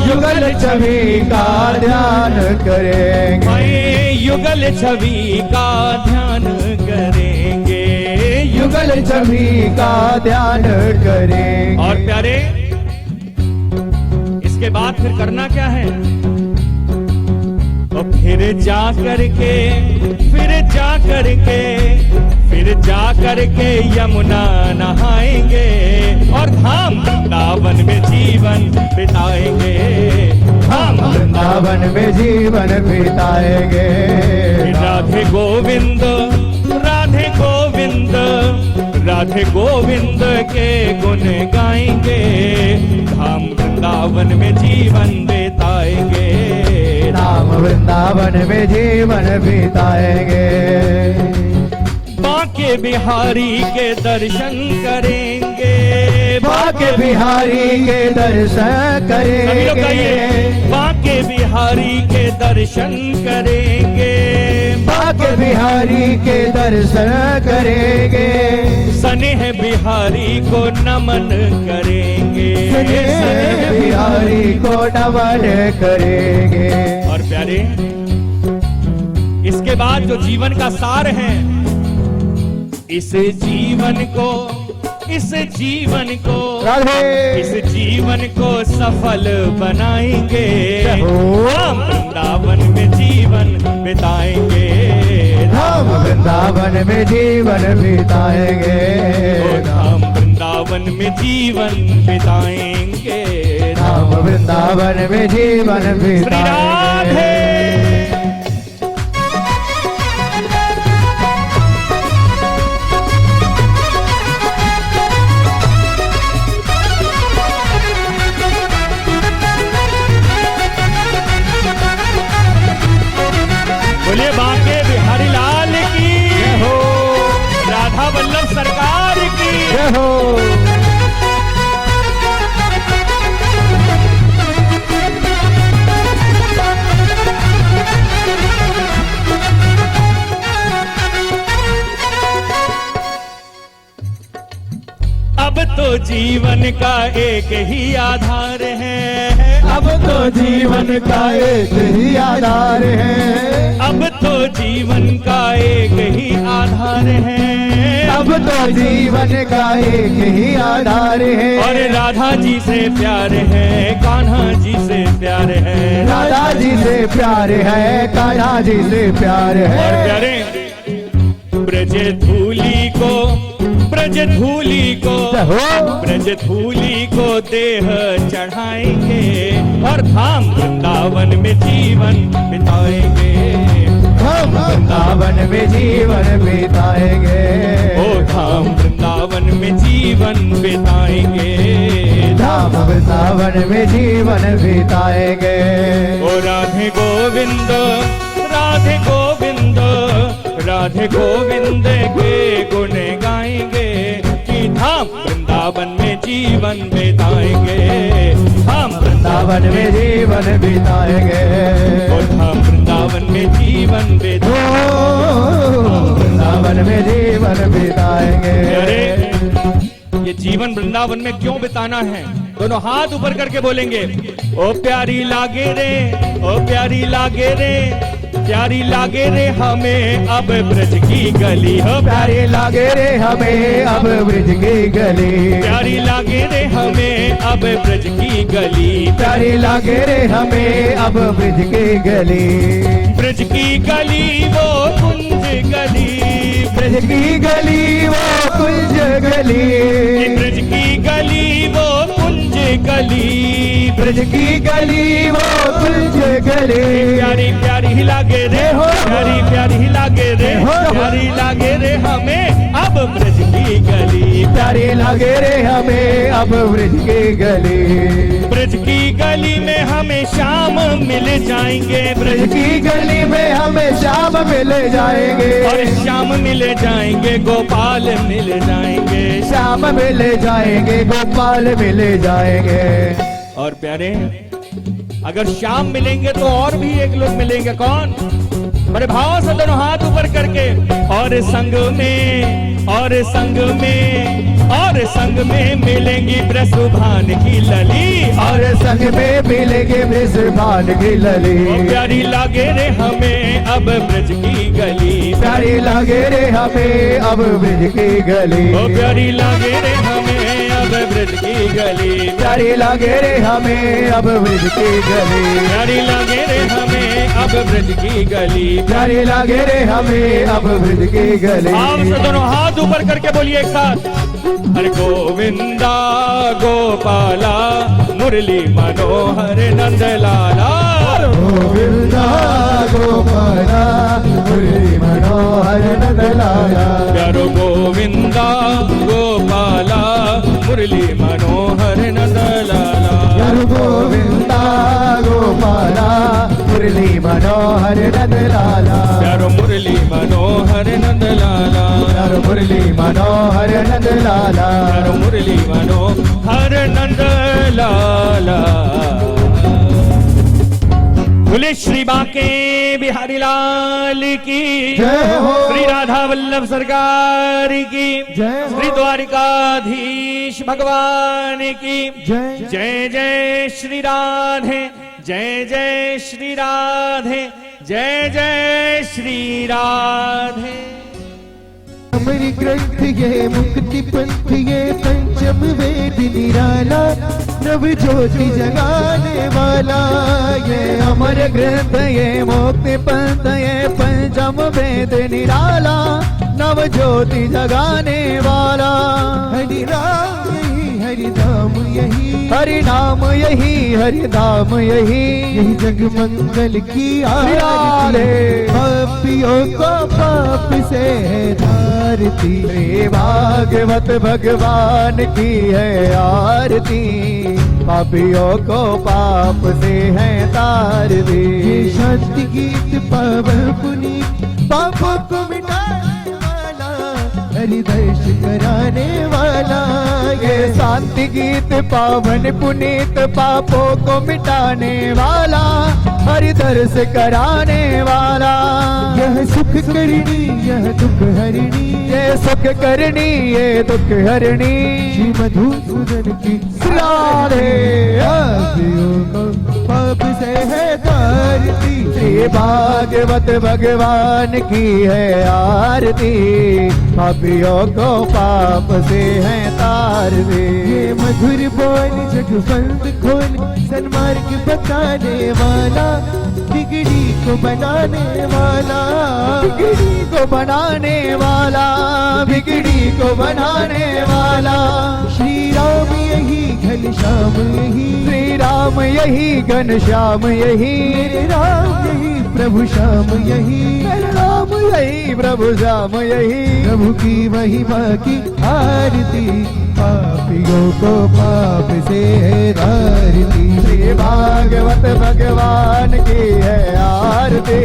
युगल छवि का ध्यान करेंगे,
युगल छवि का ध्यान करेंगे,
युगल छवि का ध्यान करेंगे।
और प्यारे इसके बाद फिर करना क्या है? तो फिर जा करके, फिर जा करके, फिर जा करके यमुना नहाएंगे और धाम वृंदावन में जीवन बिताएंगे, धाम
वृंदावन में जीवन बिताएंगे।
राधे गोविंद, राधे गोविंद, राधे गोविंद के गुण गाएंगे, धाम वृंदावन में जीवन बिताएंगे,
धाम वृंदावन में जीवन बिताएंगे।
बांके बिहारी के दर्शन करेंगे,
बांके बिहारी के दर्शन करेंगे,
बांके बिहारी के दर्शन करेंगे,
बांके बिहारी के दर्शन करेंगे,
स्नेह बिहारी को नमन करेंगे,
स्नेह बिहारी को नमन करेंगे।
और प्यारे, इसके बाद जो जीवन का सार है, इस जीवन को
राधे
इस जीवन को सफल बनाएंगे, हम वृंदावन में जीवन बिताएंगे,
धाम वृंदावन में जीवन बिताएंगे,
हम वृंदावन में जीवन बिताएंगे,
धाम वृंदावन में जीवन
श्री
बिताएंगे।
राधे। बोलिए बांके बिहारी लाल की
जय हो,
राधा वल्लभ सरकार की।
जय हो।
अब तो जीवन का एक ही आधार है,
अब तो जीवन का एक ही आधार है,
अब तो जीवन का एक ही आधार है,
अब तो जीवन का एक ही आधार है,
और राधा जी से प्यार है, कान्हा जी से प्यार है,
राधा जी से प्यार है, कान्हा जी से प्यार
और
है।
प्यारे ब्रज धूली को ब्रज धूली को देह चढ़ाएंगे, और धाम वृंदावन में जीवन बिताएंगे,
हम वृंदावन में जीवन बिताएंगे,
ओ धाम वृंदावन में जीवन बिताएंगे,
धाम वृंदावन में जीवन बिताएंगे।
ओ राधे गोविंद राधे गोविंद राधे गोविंद के गुण गाएंगे, कि धाम वृंदावन में जीवन बिताएंगे, धाम
वृंदावन में जीवन बिताएंगे,
ओ धाम वृंदावन में जीवन बिताएंगे,
वृंदावन में जीवन बिताएंगे।
अरे ये जीवन वृंदावन में क्यों बिताना है? दोनों हाथ ऊपर करके बोलेंगे, ओ प्यारी लागे रे, ओ प्यारी लागे रे, प्यारी लागे रे हमें अब ब्रज की गली, हो
प्यारी लागे रे हमें अब ब्रज की गली,
प्यारी लागे रे हमें अब ब्रज की गली,
प्यारी लागे रे हमें अब ब्रज की गली,
ब्रज की गली वो कुंज गली,
ब्रज की गली वो कुंज गली,
ब्रज की गली वो कुंज गली,
ब्रज की गली वो कुंज गली।
प्यारी प्यारी लागे रे हो, प्यारी प्यारी लागे रे हो, प्यारी लागे रे हमें अब ब्रज की गली,
प्यारी लागे रे हमें अब ब्रज की गली,
ब्रज की गली में हमें शाम मिल जाएंगे,
ब्रज की गली में हमें श्याम मिल जाएंगे,
और श्याम मिल जाएंगे, गोपाल मिल जाएंगे,
श्याम मिल जाएंगे, गोपाल मिल जाएंगे।
और प्यारे अगर श्याम मिलेंगे तो और भी एक लोग मिलेंगे, कौन? बड़े भाव से दोनों हाथ ऊपर करके, और संग में मिलेंगी ब्रजभान की लली,
और संग में मिलेंगे ब्रजभान की लली,
ओ प्यारी लागे रे हमें अब ब्रज की गली,
प्यारी लागे रे हमें अब ब्रज की गली,
ओ प्यारी लागे रे हमें अब ब्रज की गली,
प्यारी लागे रे हमें अब ब्रज की गली,
प्यारी लागे रे हमें अब ब्रज की गली,
प्यारी लागे रे हमें अब ब्रज की गली।
आप से दोनों हाथ ऊपर करके बोलिए एक साथ, हरे गोविंदा गोपाला मुरली मनोहर नंद लाला।
गोविंदा गोपाला मुरली मनोहर नंद लाला।
प्यारो गोविंदा गोपाला मुरली मनोहर नंद लाला।
प्यारो गोविंदा गोपाला मुरली मनोहर नंद लाला।
प्यारो मुरली मनोहर नंद लाला।
प्यारो मुरली मनोहर नंद लाला।
प्यारो मुरली मनोहर नंद लाला। बोले श्री बांके बिहारी लाल की
जय हो।
श्री राधा वल्लभ सरकार की
जय हो।
श्री द्वारिकाधीश भगवान की
जय
जय जय श्री राधे जय जय श्री राधे जय जय श्री राधे।
अमर ग्रंथ ये मुक्ति पंथ ये पंचम वेद निराला नव ज्योति जगाने वाला। ये अमर ग्रंथ ये मुक्ति पंथ ये पंचम वेद निराला नव ज्योति जगाने वाला। हरि राम यही हरि धाम यही हरि नाम यही हरि धाम यही यही जग मंगल की आरती। पापियों को पाप से है आरती। हे भागवत भगवान की है आरती। पापियों को पाप से है तार दी। ये शांति गीत पावन पुनीत पापों को मिटाने वाला हरिदर्श कराने वाला। ये शांति गीत पावन पुनीत पापों को मिटाने वाला हरिदर्श कराने वाला। यह सुख करनी यह दुख हरणी ये सुख करनी ये दुख हरणी। श्री मधुसूदन की राधे पापियों को पाप से है तारती। श्री भागवत भगवान की है आरती। पापियों को पाप से है तार दे। ये मधुर बोल जग बंद खोल सन्मार्ग बताने वाला बिगड़ी को बनाने वाला। बिगड़ी को बनाने वाला बिगड़ी को बनाने वाला। श्री राम यही घनश्याम यही श्री राम यही घनश्याम यही। मेरे राम यही प्रभु श्याम यही मेरे राम यही प्रभु श्याम यही। प्रभु की महिमा की आरती पापियों को पाप से है तारती। श्री भागवत भगवान की है आरती।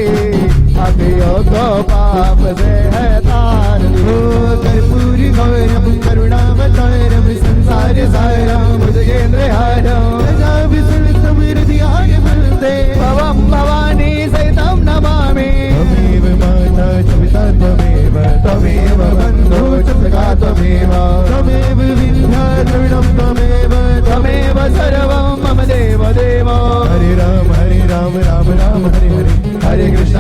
पापियों को पाप से है तारती। ओ कर्पूरी गौरम करुणावतारम संसार सारम भुजगेंद्र हारम प्रजा विसुल समृद्धि आय वंदे भवम भवानी सहितं नमामि। त्वमेव माता च पिता त्वमेव त्वमेव बन्धो च सखा त्वमेव त्वमेव विद्या द्रविणं त्वमेव त्वमेव सर्वं मम देव देव। हरे राम राम राम हरे हरे हरे कृष्ण